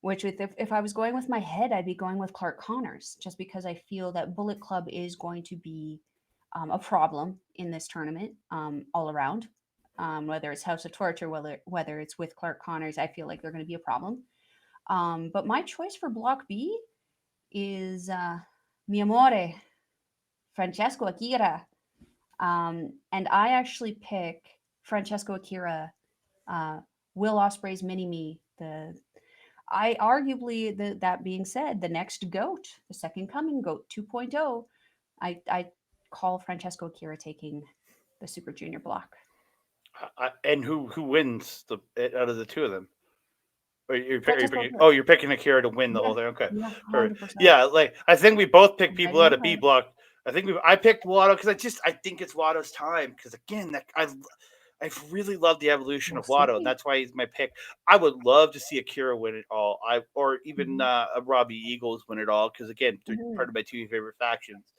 Which if I was going with my head, I'd be going with Clark Connors, just because I feel that Bullet Club is going to be a problem in this tournament all around. whether it's House of Torture, whether it's with Clark Connors, I feel like they're going to be a problem. But my choice for Block B is Mi Amore, Francesco Akira. And I actually pick Francesco Akira, uh, Will Ospreay's Mini Me. I arguably, that being said, the next GOAT, the second coming GOAT 2.0, I call Francesco Akira taking the Super Junior block. And who wins the out of the two of them? Or you're Francesco picking, Akira. oh, you're picking Akira to win the Yeah, whole thing. Okay, yeah, perfect. 100%. Yeah, like I think we both picked I'm people betting out on of B her. block. I picked Wato because I think it's Wato's time because again I really love the evolution We'll of Wato and see. that's why he's my pick. I would love to see Akira win it all. Or even Hmm. a Robbie Eagles win it all because again they're Hmm. part of my two favorite factions.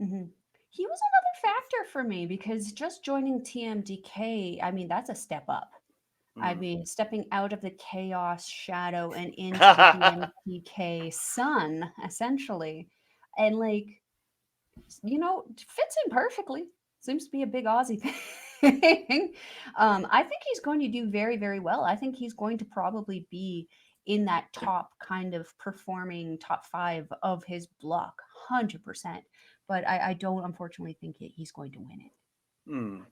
Hmm. He was another factor for me because just joining TMDK, I mean, that's a step up. I Mm. mean, stepping out of the chaos shadow and into the DMPK sun, essentially. And like, fits in perfectly. Seems to be a big Aussie thing. I think he's going to do very, very well. I think he's going to probably be in that top kind of performing top five of his block, 100%. But I don't unfortunately think he's going to win it. Mm.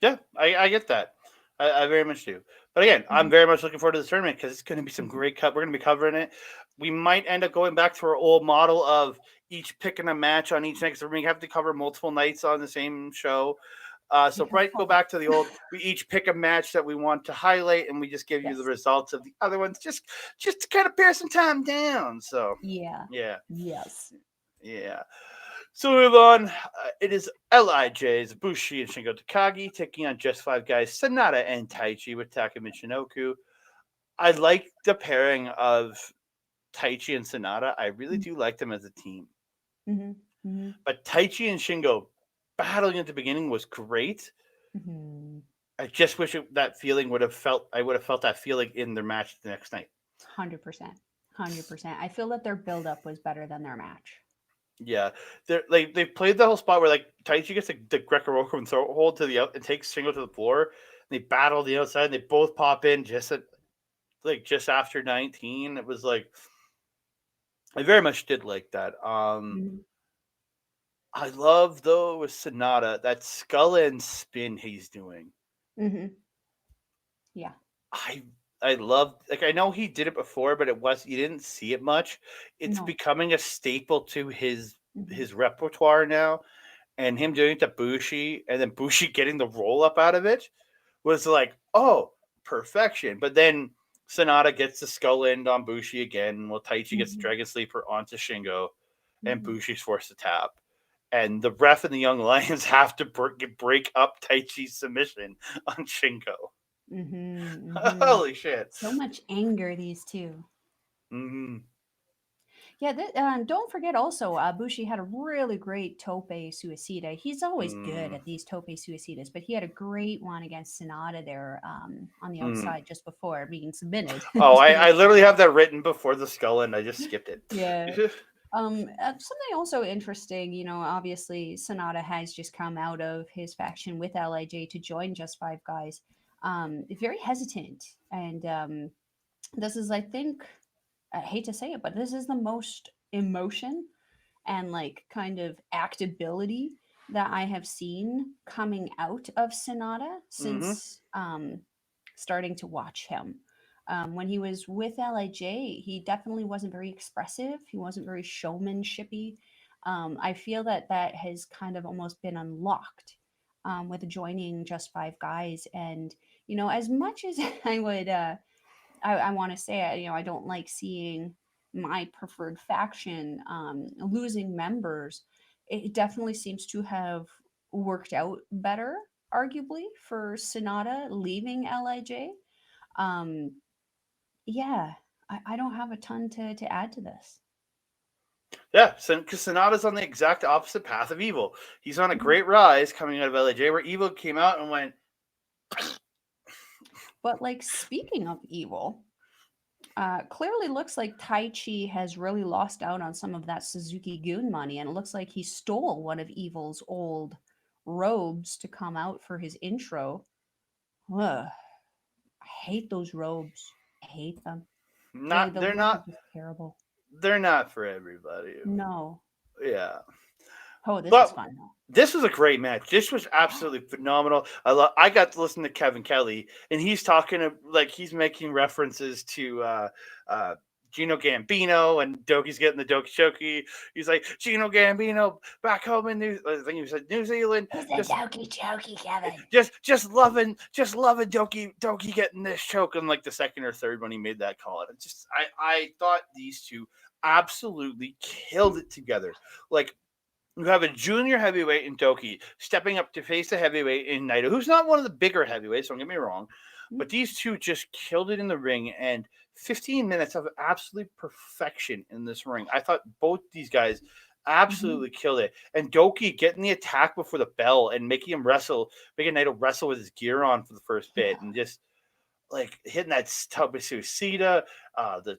Yeah, I get that. I very much do. But again, I'm Mhm, very much looking forward to this tournament because it's going to be some mhm. great cut. We're going to be covering it. We might end up going back to our old model of each picking a match on each night because we're going to have to cover multiple nights on the same show. So Yeah. right, go back to the old. We each pick a match that we want to highlight, and we just give you the Yes. results of the other ones, just to kind of pare some time down. So Yeah. yeah, Yes. yeah. So move on. It is Lij's Bushi and Shingo Takagi taking on Just Five Guys Sonata and Taiji with Taka Michinoku. I like the pairing of Taichi and Sonata. I really do like them as a team. Mm-hmm. Mm-hmm. But Taichi and Shingo battling at the beginning was great. Mm-hmm. I just wish that feeling would have felt. I would have felt that feeling in their match the next night. 100%. 100%. I feel that their build-up was better than their match. Yeah, they're like they played the whole spot where like Taichi gets the Greco-Roman throw hold to the out and takes Shingo to the floor. And they battle the outside. And they both pop in just after 19. It was like I very much did like that. Mm-hmm. I love though with Sonata that skull and spin he's doing. Mm-hmm. Yeah. I I love like I know he did it before, but it was you didn't see it much. It's No. becoming a staple to Mm-hmm. his repertoire now, and him doing it to Bushi, and then Bushi getting the roll up out of it was like, oh, perfection. But then Sonata gets the skull end on Bushi again, while Taichi gets the Mm-hmm. Dragon Sleeper onto Shingo, and Mm-hmm. Bushi's forced to tap. And the ref and the Young Lions have to break up Taichi's submission on Shingo. Mm-hmm. Mm-hmm. Holy shit. So much anger, these two. Mm-hmm. Yeah, don't forget also, Bushi had a really great tope suicida. He's always good Mm-hmm. at these tope suicidas, but he had a great one against Sonata there on the Mm-hmm. outside just before being submitted Oh, to I the literally have that written before the skull, and I just skipped it. yeah. Something also interesting, obviously Sonata has just come out of his faction with Lij to join Just Five Guys. Very hesitant, and this is, I think, I hate to say it, but this is the most emotion and like kind of actability that I have seen coming out of Sonata Mm-hmm. since starting to watch him. When he was with Lij, he definitely wasn't very expressive. He wasn't very showmanshipy. I feel that that has kind of almost been unlocked with joining Just Five Guys. And, as much as I would I want to say, I don't like seeing my preferred faction losing members. It definitely seems to have worked out better, arguably, for Sonata leaving Lij. Um, yeah, I don't have a ton to add to this. Yeah, because Sonata's on the exact opposite path of Evil. He's on a Mhm. great rise coming out of Lij, where Evil came out and went, But, like, speaking of evil, clearly looks like Taichi has really lost out on some of that Suzuki Goon money, and it looks like he stole one of Evil's old robes to come out for his intro. Ugh, I hate those robes. I hate them. Not The they're look is not just terrible. they're not for everybody. No. Yeah. Oh, this was But fun though. this was a great match. This was absolutely phenomenal. I got to listen to Kevin Kelly, and he's talking like he's making references to uh, Gino Gambino, and Doki's getting the Doki Choki. He's like Gino Gambino back home in I think he said New Zealand, It's a just jokey jokey, Kevin. just loving Doki getting this choke in like the second or third when he made that call. And I thought these two absolutely killed it together. Like you have a junior heavyweight in Doki stepping up to face a heavyweight in Naito, who's not one of the bigger heavyweights, don't get me wrong. But these two just killed it in the ring, and 15 minutes of absolute perfection in this ring. I thought both these guys Mm-hmm. absolutely killed it. And Doki getting the attack before the bell and making Naito wrestle with his gear on for the first Yeah. bit, and just like hitting that tub with Suicida, the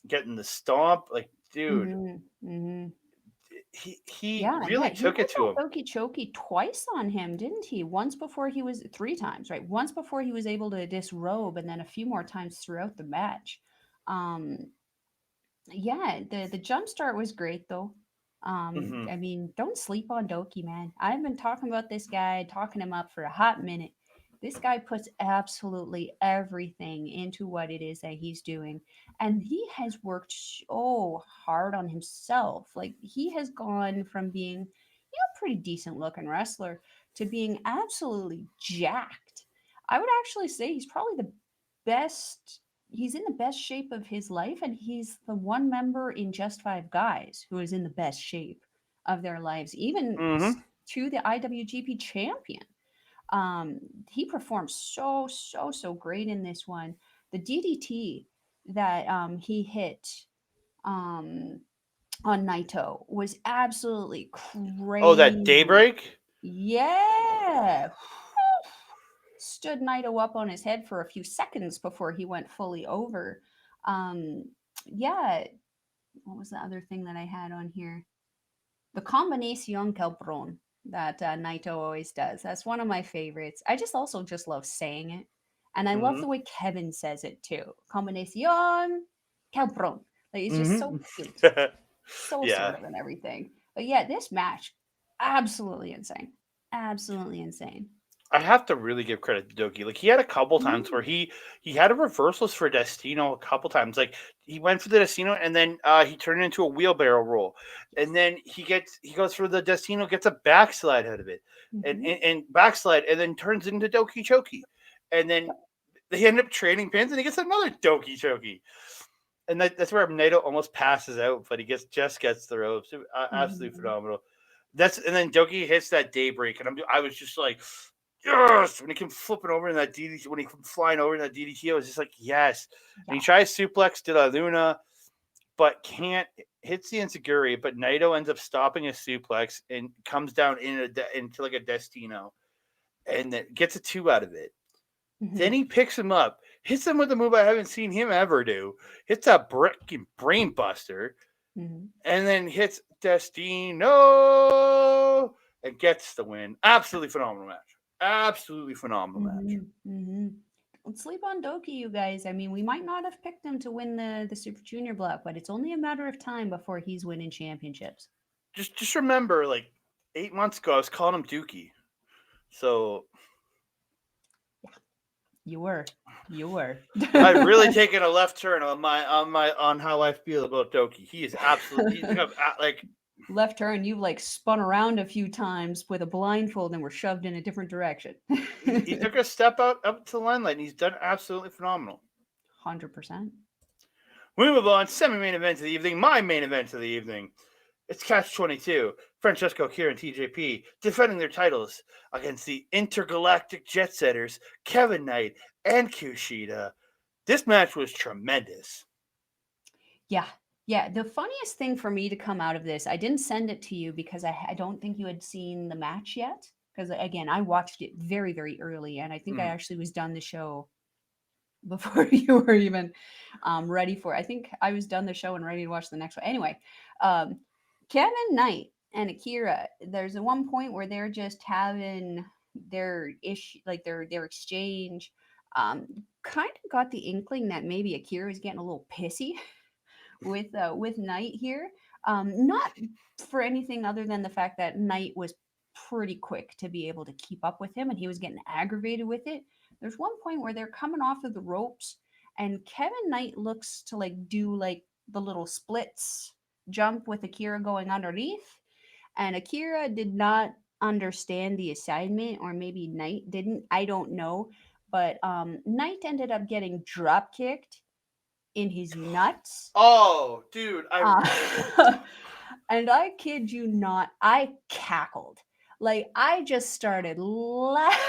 getting the stomp, like dude, Mm-hmm. Mm-hmm. he Yeah, yeah. really He took it put to that him. Doki Choki twice on him, didn't he? Once before he was three times, right? Once before he was able to disrobe, and then a few more times throughout the match. Um, yeah, the jump start was great though. Hmm. I mean, don't sleep on Doki, man. I've been talking about this guy, talking him up for a hot minute. This guy puts absolutely everything into what it is that he's doing, and he has worked so hard on himself. Like he has gone from being, pretty decent looking wrestler to being absolutely jacked. I would actually say he's probably the best, he's in the best shape of his life, and he's the one member in Just Five Guys who is in the best shape of their lives, even Hmm. to the IWGP champion. Um, he performed so great in this one. The DDT that he hit um, on Naito was absolutely Oh, that crazy. daybreak. Yeah. Stood Naito up on his head for a few seconds before he went fully over. Um, yeah. What was the other thing that I had on here? The combinación Calpron that Naito always does. That's one of my favorites. I just also just love saying it. And I love Hmm. the way Kevin says it too. Combinación Calpron. Like it's just so Hmm. cute. So Yeah, assertive and everything. But yeah, this match, absolutely insane. Absolutely insane. I have to really give credit to Doki. Like he had a couple times where Mm, he had a reversals for Destino a couple times. Like he went for the Destino and then he turned it into a wheelbarrow roll, and then he goes for the Destino, gets a backslide out of it, and mm-hmm. and backslide, and then turns it into Doki Choki, and then they end up trading pins, and he gets another Doki Choki. And that's where Nato almost passes out, but he gets the ropes. Absolutely Mm-hmm. phenomenal. That's and then Doki hits that daybreak, and I was just like, yes. When he came flipping over in that DDT, when he came flying over in that DDT, I was just like, yes. And he Yeah. tries suplex to La Luna, but can't hits the Insiguri. But Naito ends up stopping his suplex and comes down into like a Destino, and then gets a two out of it. Mm-hmm. Then he picks him up, hits him with a move I haven't seen him ever do. Hits a freaking brain buster, Mm-hmm. and then hits Destino and gets the win. Absolutely phenomenal match. Absolutely phenomenal match. Mm-hmm. Mm-hmm. Don't sleep on Doki, you guys. I mean, we might not have picked him to win the Super Junior block, but it's only a matter of time before he's winning championships. Just remember, like 8 months ago, I was calling him Dookie. So Yeah, you were. You were. I've really taken a left turn on how I feel about Doki. He is absolutely like Left turn, you've like spun around a few times with a blindfold and were shoved in a different direction. he took a step out up to the limelight, and he's done absolutely phenomenal. 100%. We move on. Semi-main event of the evening. My main event of the evening. It's Catch 22. Francesco, Akira, and TJP defending their titles against the intergalactic jet setters Kevin Knight and Kushida. This match was tremendous. Yeah. Yeah. The funniest thing for me to come out of this, I didn't send it to you because I don't think you had seen the match yet. Because again, I watched it very, very early, and I think I Mm. actually was done the show before you were even ready for it. I think I was done the show and ready to watch the next one. Anyway, um, Kevin Knight and Akira, there's a one point where they're just having their issue, like their exchange. Kind of got the inkling that maybe Akira is getting a little pissy with Knight here. Not for anything other than the fact that Knight was pretty quick to be able to keep up with him, and he was getting aggravated with it. There's one point where they're coming off of the ropes, and Kevin Knight looks to like do like the little splits jump with Akira going underneath, and Akira did not understand the assignment, or maybe Knight didn't. I don't know, but Knight ended up getting drop kicked in his nuts. Oh, dude, Uh, and I kid you not, I cackled. Like, I just started laughing.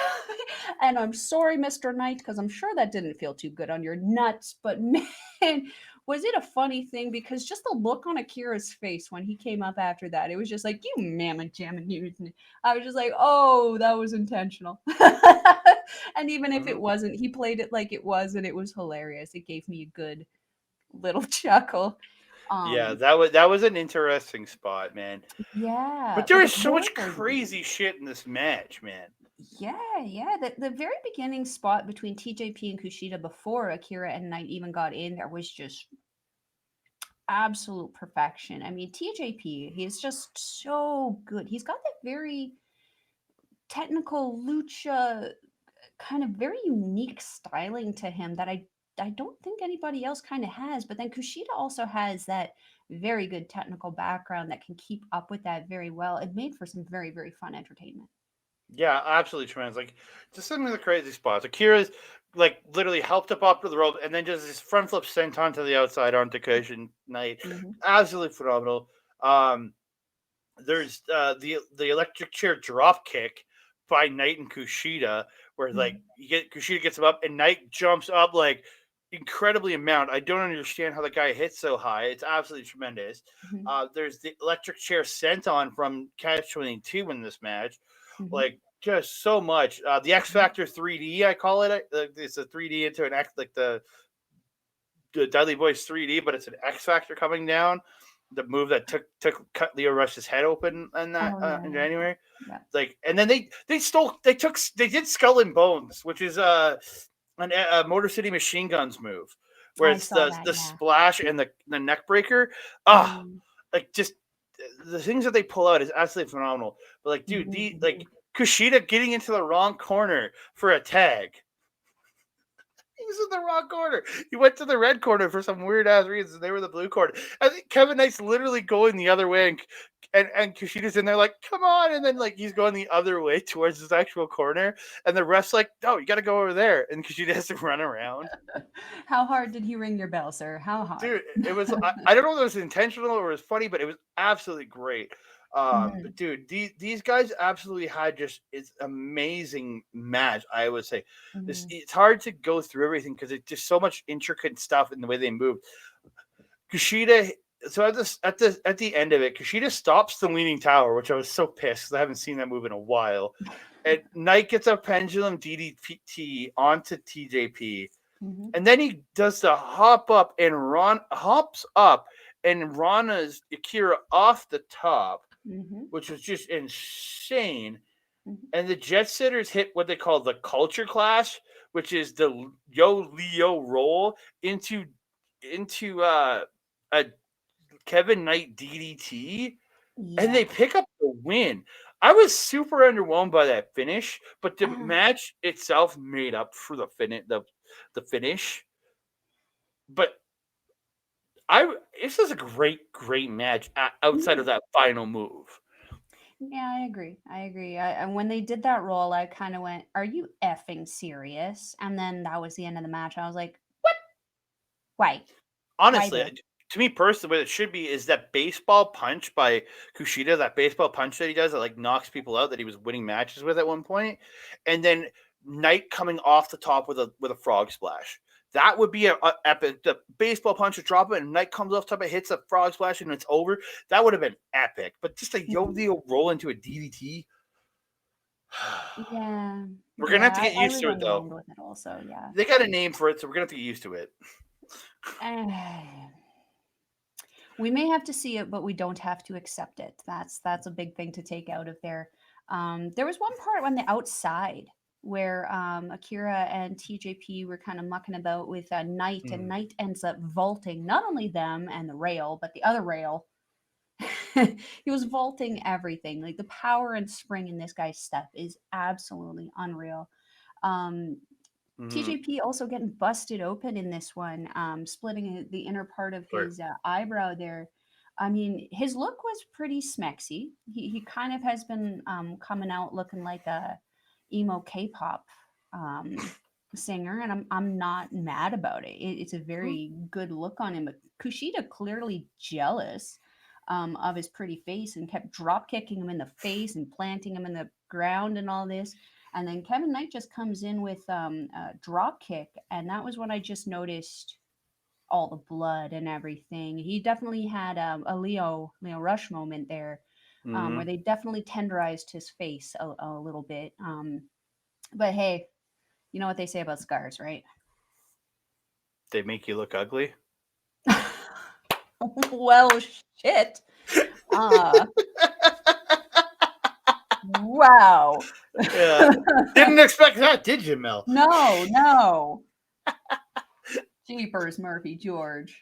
And I'm sorry, Mr. Knight, because I'm sure that didn't feel too good on your nuts. But man, was it a funny thing? Because just the look on Akira's face when he came up after that, it was just like, you mamma jamma news. I was just like, oh, that was intentional. And even if it Mhm. wasn't, he played it like it was, and it was hilarious. It gave me a good little chuckle. Yeah, Um, that was an interesting spot, man. yeah, But there but is the so much very crazy beginning. shit in this match, man. Yeah. The very beginning spot between TJP and Kushida before Akira and Knight even got in there was just absolute perfection. I mean, TJP, he's just so good. He's got that very technical lucha kind of very unique styling to him that I don't think anybody else kind of has. But then Kushida also has that very good technical background that can keep up with that very well. It made for some very, very fun entertainment. Yeah, absolutely tremendous. Like, just some of the crazy spots. Akira's like literally helped up to the rope, and then just this front flip sent onto the outside on Takahashi Knight. Hmm. Absolutely phenomenal. Um, there's the electric chair drop kick by Knight and Kushida, where like Hmm. you get Kushida gets him up and Knight jumps up like incredibly amount. I don't understand how the guy hits so high. It's absolutely tremendous. Hmm. There's the electric chair sent on from Catch 22 in this match, Hmm. like just so much. The X Factor 3D, I call it. It's a 3D into an X, like the Dudley Boys 3D, but it's an X Factor coming down. The move that took cut Leo Rush's head open in that Oh yeah, in yeah, January. yeah. Like, and then they did Skull and Bones, which is a Motor City Machine Guns move, where I it's saw that. the Yeah. splash and the neck breaker. Ah, Hmm. like just the things that they pull out is absolutely phenomenal. But like, dude, Hmm. the like Kushida getting into the wrong corner for a tag. He was in the wrong corner. He went to the red corner for some weird ass reason. They were the blue corner. I think Kevin Knight's literally going the other way, and Kushida's in there like, come on, and then like he's going the other way towards his actual corner, and the ref's like, no, you got to go over there, and Kushida has to run around. How hard did he ring your bell, sir? How hard? Dude, it was I don't know if it was intentional or it was funny, but it was absolutely great. Hmm. But dude, these guys absolutely had just it's amazing match. I would say Hmm. it's hard to go through everything because it's just so much intricate stuff in the way they move. Kushida, so at the end of it, Kushida stops the leaning tower, which I was so pissed because I haven't seen that move in a while. And Knight gets a pendulum DDT onto TJP, Hmm. and then he does the hop up and hops up and Rana's Akira off the top, Hmm. which was just insane. Hmm. And the Jet Setters hit what they call the Culture Clash, which is the Yo Leo roll into a Kevin Knight DDT, and Yeah. they pick up the win. I was super underwhelmed by that finish, but the Uh, match itself made up for the finish. But I this is a great match outside yeah. of that final move. Yeah, I agree. I agree. And when they did that roll, I kind of went, "Are you effing serious?" And then that was the end of the match. I was like, "What? Why? Why Honestly, though?" to me personally, what it should be is that baseball punch by Kushida, that baseball punch that he does that like knocks people out that he was winning matches with at one point, and then Knight coming off the top with a frog splash. That would be a epic. The baseball punch would drop it, and Knight comes off top, it hits a frog splash, and it's over. That would have been epic. But just a Mhm. yo roll into a DDT. Yeah, We're gonna yeah. have to get I used was to it though. underwhelmed with it also. Yeah. They got a name for it, so we're gonna have to get used to it. Eh, we may have to see it, but we don't have to accept it. That's a big thing to take out of there. There was one part on the outside. where Akira and TJP were kind of mucking about with Knight, and Mm. Knight ends up vaulting not only them and the rail, but the other rail. He was vaulting everything. Like the power and spring in this guy's step is absolutely unreal. Um, Mm-hmm. TJP also getting busted open in this one, splitting the inner part of Right. his eyebrow there. I mean, his look was pretty smexy. He kind of has been coming out looking like a emo K-pop um, singer, and I'm not mad about it. It's a very good look on him. But Kushida clearly jealous of his pretty face and kept drop kicking him in the face and planting him in the ground and all this. And then Kevin Knight just comes in with a drop kick, and that was when I just noticed all the blood and everything. He definitely had a Leo Rush moment there, Mm-hmm. where they definitely tenderized his face a little bit. But hey, you know what they say about scars, right? They make you look ugly. Well, shit. Uh, wow. Yeah. Didn't expect that, did you, Mel? No, no. Jeepers, Murphy George.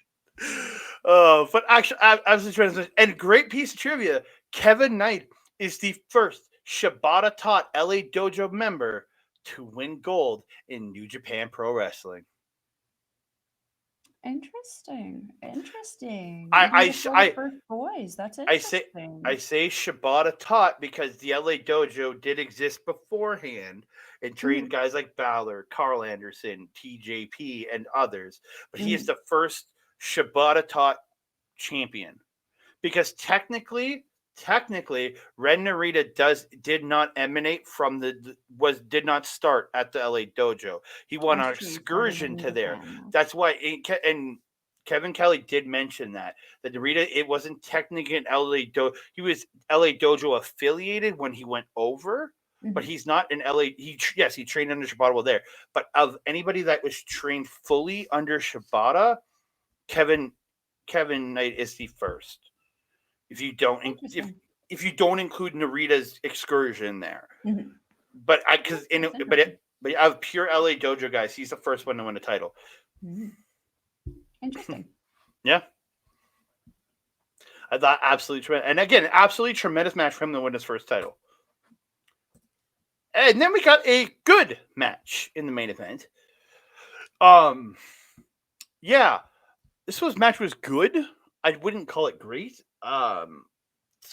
But actually, absolutely translation and great piece of trivia. Kevin Knight is the first Shibata taught LA Dojo member to win gold in New Japan Pro Wrestling. Interesting. Interesting. I Even I before the I first boys. That's I say I interesting. say Shibata taught because the LA Dojo did exist beforehand and trained Mhm, guys like Balor, Carl Anderson, TJP, and others. But he is mhm. the first Shibata taught champion because technically Ren Narita did not emanate from the was did not start at the LA dojo. He went That's on true. He's part of the excursion New to there. Japan. That's why and Kevin Kelly did mention that Narita it wasn't technically an LA dojo. He was LA dojo affiliated when he went over. But Mhm. he's not an LA. Yes, he trained under Shibata while there. But of anybody that was trained fully under Shibata, Kevin Kevin Knight is the first if you don't Interesting. if you don't include Narita's excursion there. Mhm. But I Yeah, because in that's interesting. but out of pure LA Dojo guys, he's the first one to win a title. Mhm. Interesting. Yeah, I thought absolutely tremendous, and again, absolutely tremendous match for him to win his first title. And then we got a good match in the main event. Um, yeah, match was good. I wouldn't call it great. It's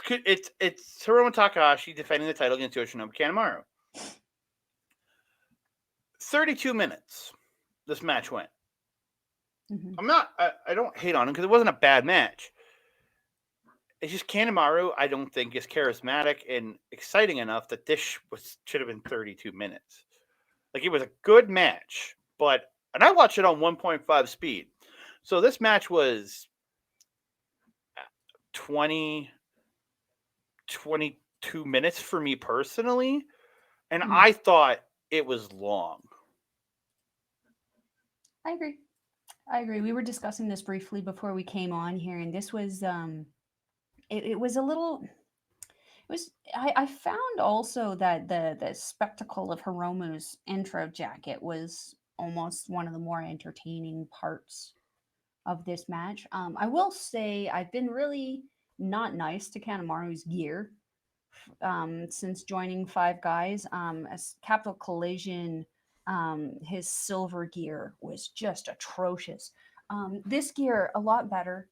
Hiromu Takahashi defending the title against Yoshinobu Kanemaru. 32 minutes. This match went. Mhm. I don't hate on him because it wasn't a bad match. It's just Kanemaru, I don't think is charismatic and exciting enough that should have been 32 minutes. Like it was a good match, but and I watched it on 1.5 speed. So this match was 20 22 minutes for me personally, and Mhm. I thought it was long. I agree. I agree. We were discussing this briefly before we came on here, and this was it was a little it was I found also that the spectacle of Hiromu's intro jacket was almost one of the more entertaining parts of this match. I will say I've been really not nice to Kanemaru's gear since joining Five Guys. As Capital Collision, his silver gear was just atrocious. This gear a lot better.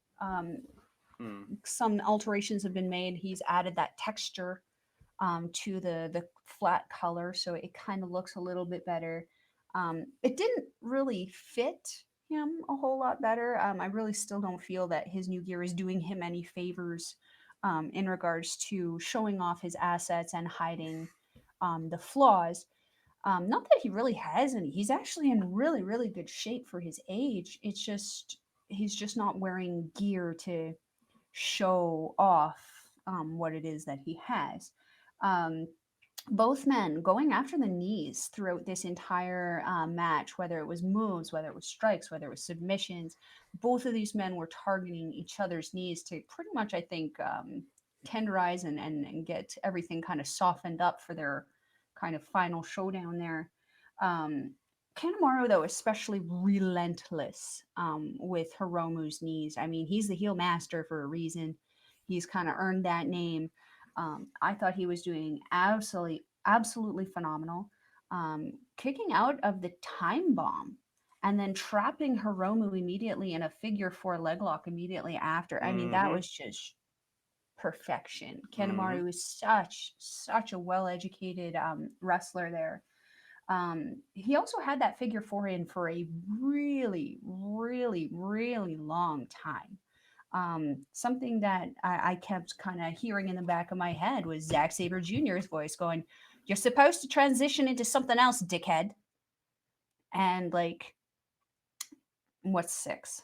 Hmm. Some alterations have been made. He's added that texture to the flat color, so it kind of looks a little bit better. It didn't really fit him a whole lot better. I really still don't feel that his new gear is doing him any favors in regards to showing off his assets and hiding the flaws. Not that he really has any. He's actually in really, really good shape for his age. It's just he's just not wearing gear to show off what it is that he has. Um, both men going after the knees throughout this entire match, whether it was moves, whether it was strikes, whether it was submissions, both of these men were targeting each other's knees to pretty much, I think, tenderize and get everything kind of softened up for their kind of final showdown there. Kanemaru, though, especially relentless with Hiromu's knees. I mean, he's the heel master for a reason. He's kind of earned that name. I thought he was doing absolutely phenomenal. Kicking out of the time bomb and then trapping Hiromu immediately in a figure four leg lock immediately after. I mean, that was just perfection. Kanemaru is such a well educated wrestler there. He also had that figure four in for a really, really, really long time. Something that I kept kind of hearing in the back of my head was Zack Sabre Jr.'s voice going, "You're supposed to transition into something else, dickhead." And like, what's 6?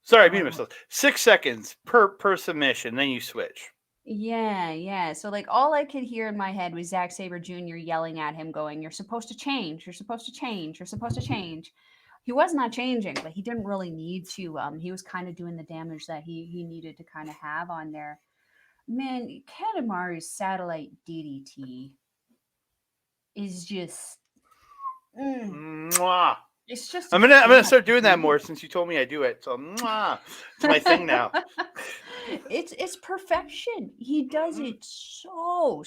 Sorry, I beat myself. 6 seconds per submission, then you switch. Yeah. So like all I could hear in my head was Zack Sabre Jr. yelling at him, going, "You're supposed to change. You're supposed to change. You're supposed to change." He was not changing, but he didn't really need to. He was kind of doing the damage that he needed to kind of have on there. Man, Kanemaru's satellite DDT is just. Mwah. It's just. I'm gonna start doing that more since you told me I do it. So mwah, it's my thing now. It's perfection. He does it so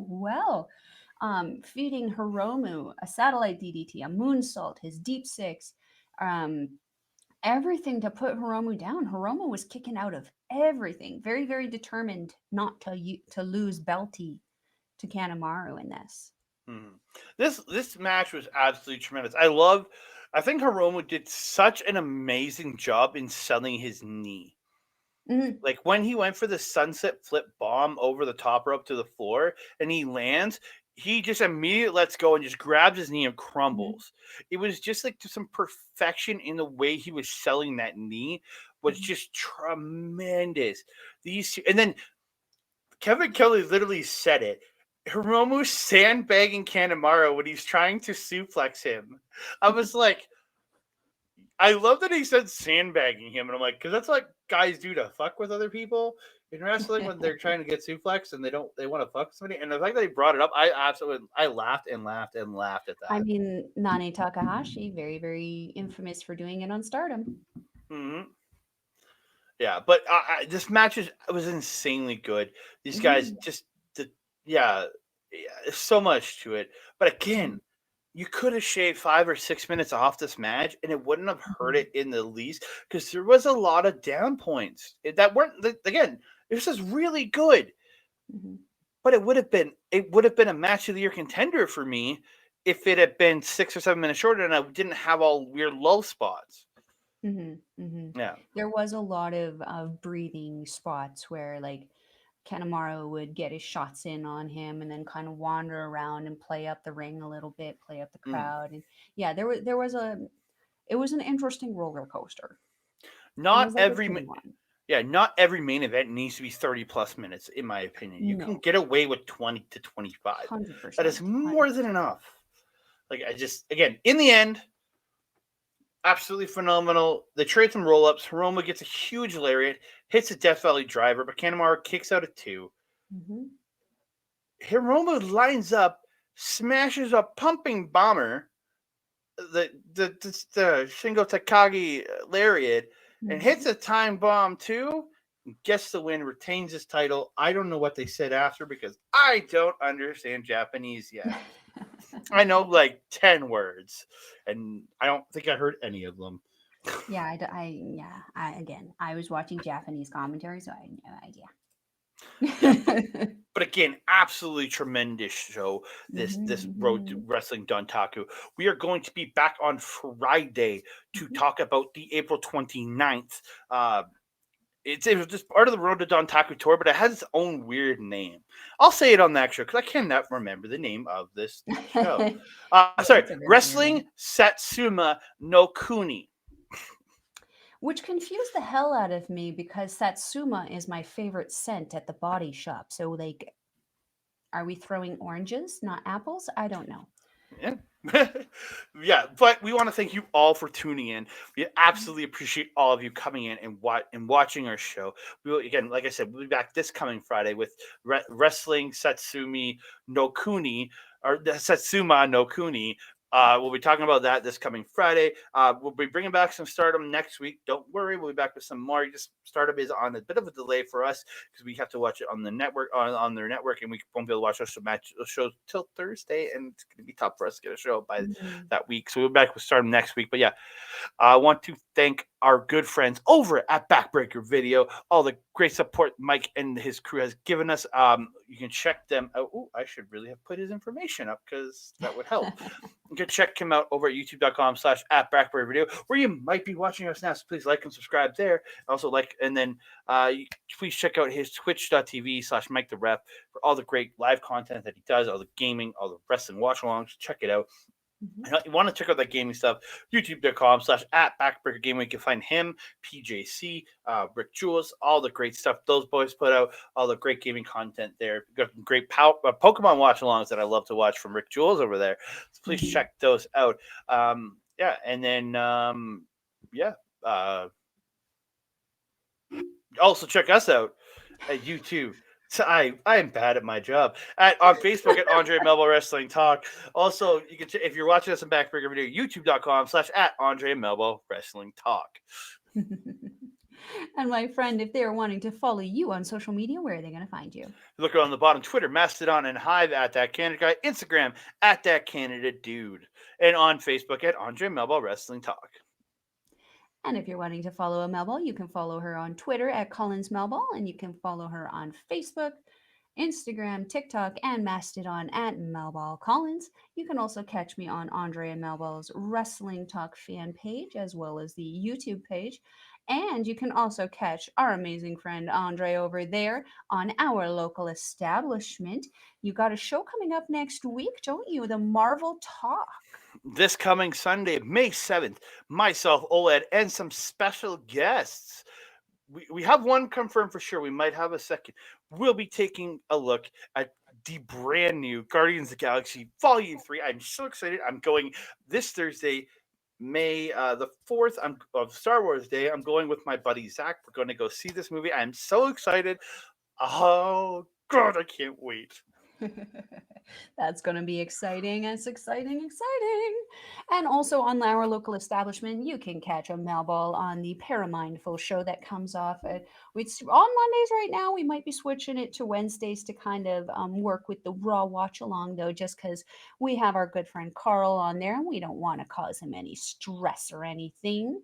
well. Feeding Hiromu a satellite DDT, a moonsault, his deep six, everything to put Hiromu down. Hiromu was kicking out of everything, very very determined not to lose Belty to Kanemaru in this. This match was absolutely tremendous. I think Hiromu did such an amazing job in selling his knee. Like when he went for the sunset flip bomb over the top rope to the floor and he lands, he just immediately lets go and just grabs his knee and crumbles. It was just like some perfection in the way he was selling that knee was just tremendous. And then Kevin Kelly literally said it. Hiromu sandbagging Kanemaru when he's trying to suplex him. I was like, I love that he said sandbagging him, and I'm like, because that's what guys do to fuck with other people in wrestling when they're trying to get suplexed and they want to fuck somebody. And the fact that he brought it up, I laughed and laughed and laughed at that. I mean, Nane Takahashi, very very infamous for doing it on Stardom. Yeah, but this match was insanely good. These guys just did, so much to it. But again, you could have shaved 5 or 6 minutes off this match, and it wouldn't have hurt it in the least because there was a lot of down points that weren't. Again, this is really good, but it would have been a match of the year contender for me if it had been 6 or 7 minutes shorter, and I didn't have all weird low spots. Yeah, there was a lot of breathing spots where like Kanemaru would get his shots in on him and then kind of wander around and play up the ring a little bit, play up the crowd. And yeah, it was an interesting roller coaster. Not every main event needs to be 30 plus minutes, in my opinion. You can get away with 20 to 25. 100%. That is more than enough. Like again, in the end, absolutely phenomenal. They trade some roll-ups. Hiromu gets a huge lariat, hits a Death Valley driver, but Kanemaru kicks out at 2. Hiromu lines up, smashes a pumping bomber, the Shingo Takagi lariat, and hits a time bomb too. Gets the win, retains his title. I don't know what they said after because I don't understand Japanese yet. I know like 10 words, and I don't think I heard any of them. Yeah, I was watching Japanese commentary, so I had no idea. But again, absolutely tremendous show. This Road to Wrestling Dontaku. We are going to be back on Friday to talk about the April 29th. It's just part of the Road to Dontaku tour, but it has its own weird name. I'll say it on that show because I cannot remember the name of this show. Wrestling Satsuma no Kuni. Which confused the hell out of me because Satsuma is my favorite scent at the body shop. So, like, are we throwing oranges, not apples? I don't know. Yeah. Yeah, but we want to thank you all for tuning in. We absolutely appreciate all of you coming in and watching our show. We will, again, like I said, we'll be back this coming Friday with Wrestling Satsumi no Kuni, or the Satsuma no Kuni. We'll be talking about that this coming Friday. We'll be bringing back some Stardom next week. Don't worry, we'll be back with some more. Just Stardom is on a bit of a delay for us because we have to watch it on the network, on their network, and we won't be able to watch those shows till Thursday, and it's going to be tough for us to get a show by Mhm. that week. So we'll be back with Stardom next week. But yeah, I want to thank our good friends over at Backbreaker Video, all the great support Mike and his crew has given us. You can check them out. Oh, I should really have put his information up because that would help. You can check him out over at youtube.com/at Backbreaker Video, where you might be watching us now. So please like and subscribe there. Also and then please check out his twitch.tv/Mike the Rep for all the great live content that he does, all the gaming, all the wrestling watch alongs. Check it out. Mhm. You want to check out that gaming stuff, youtube.com/at Backbreaker Gaming. You can find him, PJC, Rick Jules, all the great stuff those boys put out, all the great gaming content there. We've got some great Pokemon watch alongs that I love to watch from Rick Jules over there. So please Mhm. check those out. Yeah, and then, yeah. Also check us out at YouTube. So I am bad at my job. On Facebook at Andre Melball Wrestling Talk. Also, you can if you're watching us in Backbreaker Video, youtube.com/at Andre Melball Wrestling Talk. And my friend, if they're wanting to follow you on social media, where are they going to find you? Look on the bottom, Twitter, Mastodon, and Hive at That Canada Guy. Instagram at That Canada Dude. And on Facebook at Andre Melball Wrestling Talk. And if you're wanting to follow a Melball, you can follow her on Twitter at Collins Melball, and you can follow her on Facebook, Instagram, TikTok, and Mastodon at Melball Collins. You can also catch me on Andre and Melball's Wrestling Talk fan page, as well as the YouTube page. And you can also catch our amazing friend Andre over there on our local establishment. You got a show coming up next week, don't you? The Marvel Talk. This coming Sunday, May 7th, myself, Oleg, and some special guests. We have one confirmed for sure. We might have a second. We'll be taking a look at the brand new Guardians of the Galaxy Volume 3. I'm so excited. I'm going this Thursday, May the 4th of Star Wars Day. I'm going with my buddy Zach. We're going to go see this movie. I'm so excited. Oh, God, I can't wait. That's going to be exciting. It's exciting, exciting. And also on our local establishment, you can catch a Melball on the Paramindful show that comes off it's on Mondays right now. We might be switching it to Wednesdays to kind of work with the Raw watch along, though, just because we have our good friend Carl on there and we don't want to cause him any stress or anything.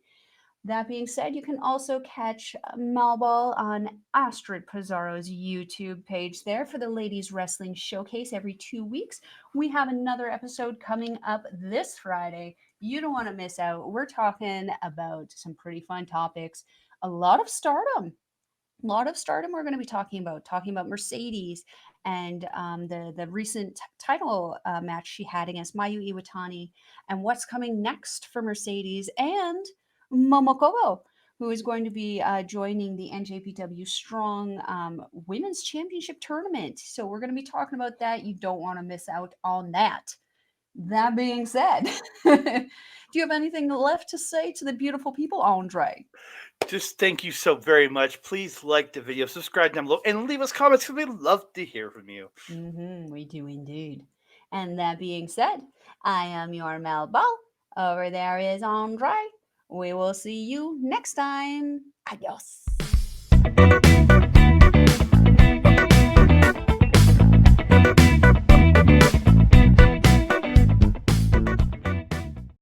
That being said, you can also catch Malball on Astrid Pizarro's YouTube page there for the Ladies Wrestling Showcase every 2 weeks. We have another episode coming up this Friday. You don't want to miss out. We're talking about some pretty fun topics, a lot of stardom. A lot of stardom we're going to be talking about Mercedes and the recent title match she had against Mayu Iwatani and what's coming next for Mercedes and Momokobo, who is going to be joining the NJPW Strong Women's Championship Tournament. So we're going to be talking about that. You don't want to miss out on that. That being said, do you have anything left to say to the beautiful people, Andre? Just thank you so very much. Please like the video, subscribe down below, and leave us comments because we'd love to hear from you. We do indeed. And that being said, I am your Mel Ball. Over there is Andre. We will see you next time. Adios.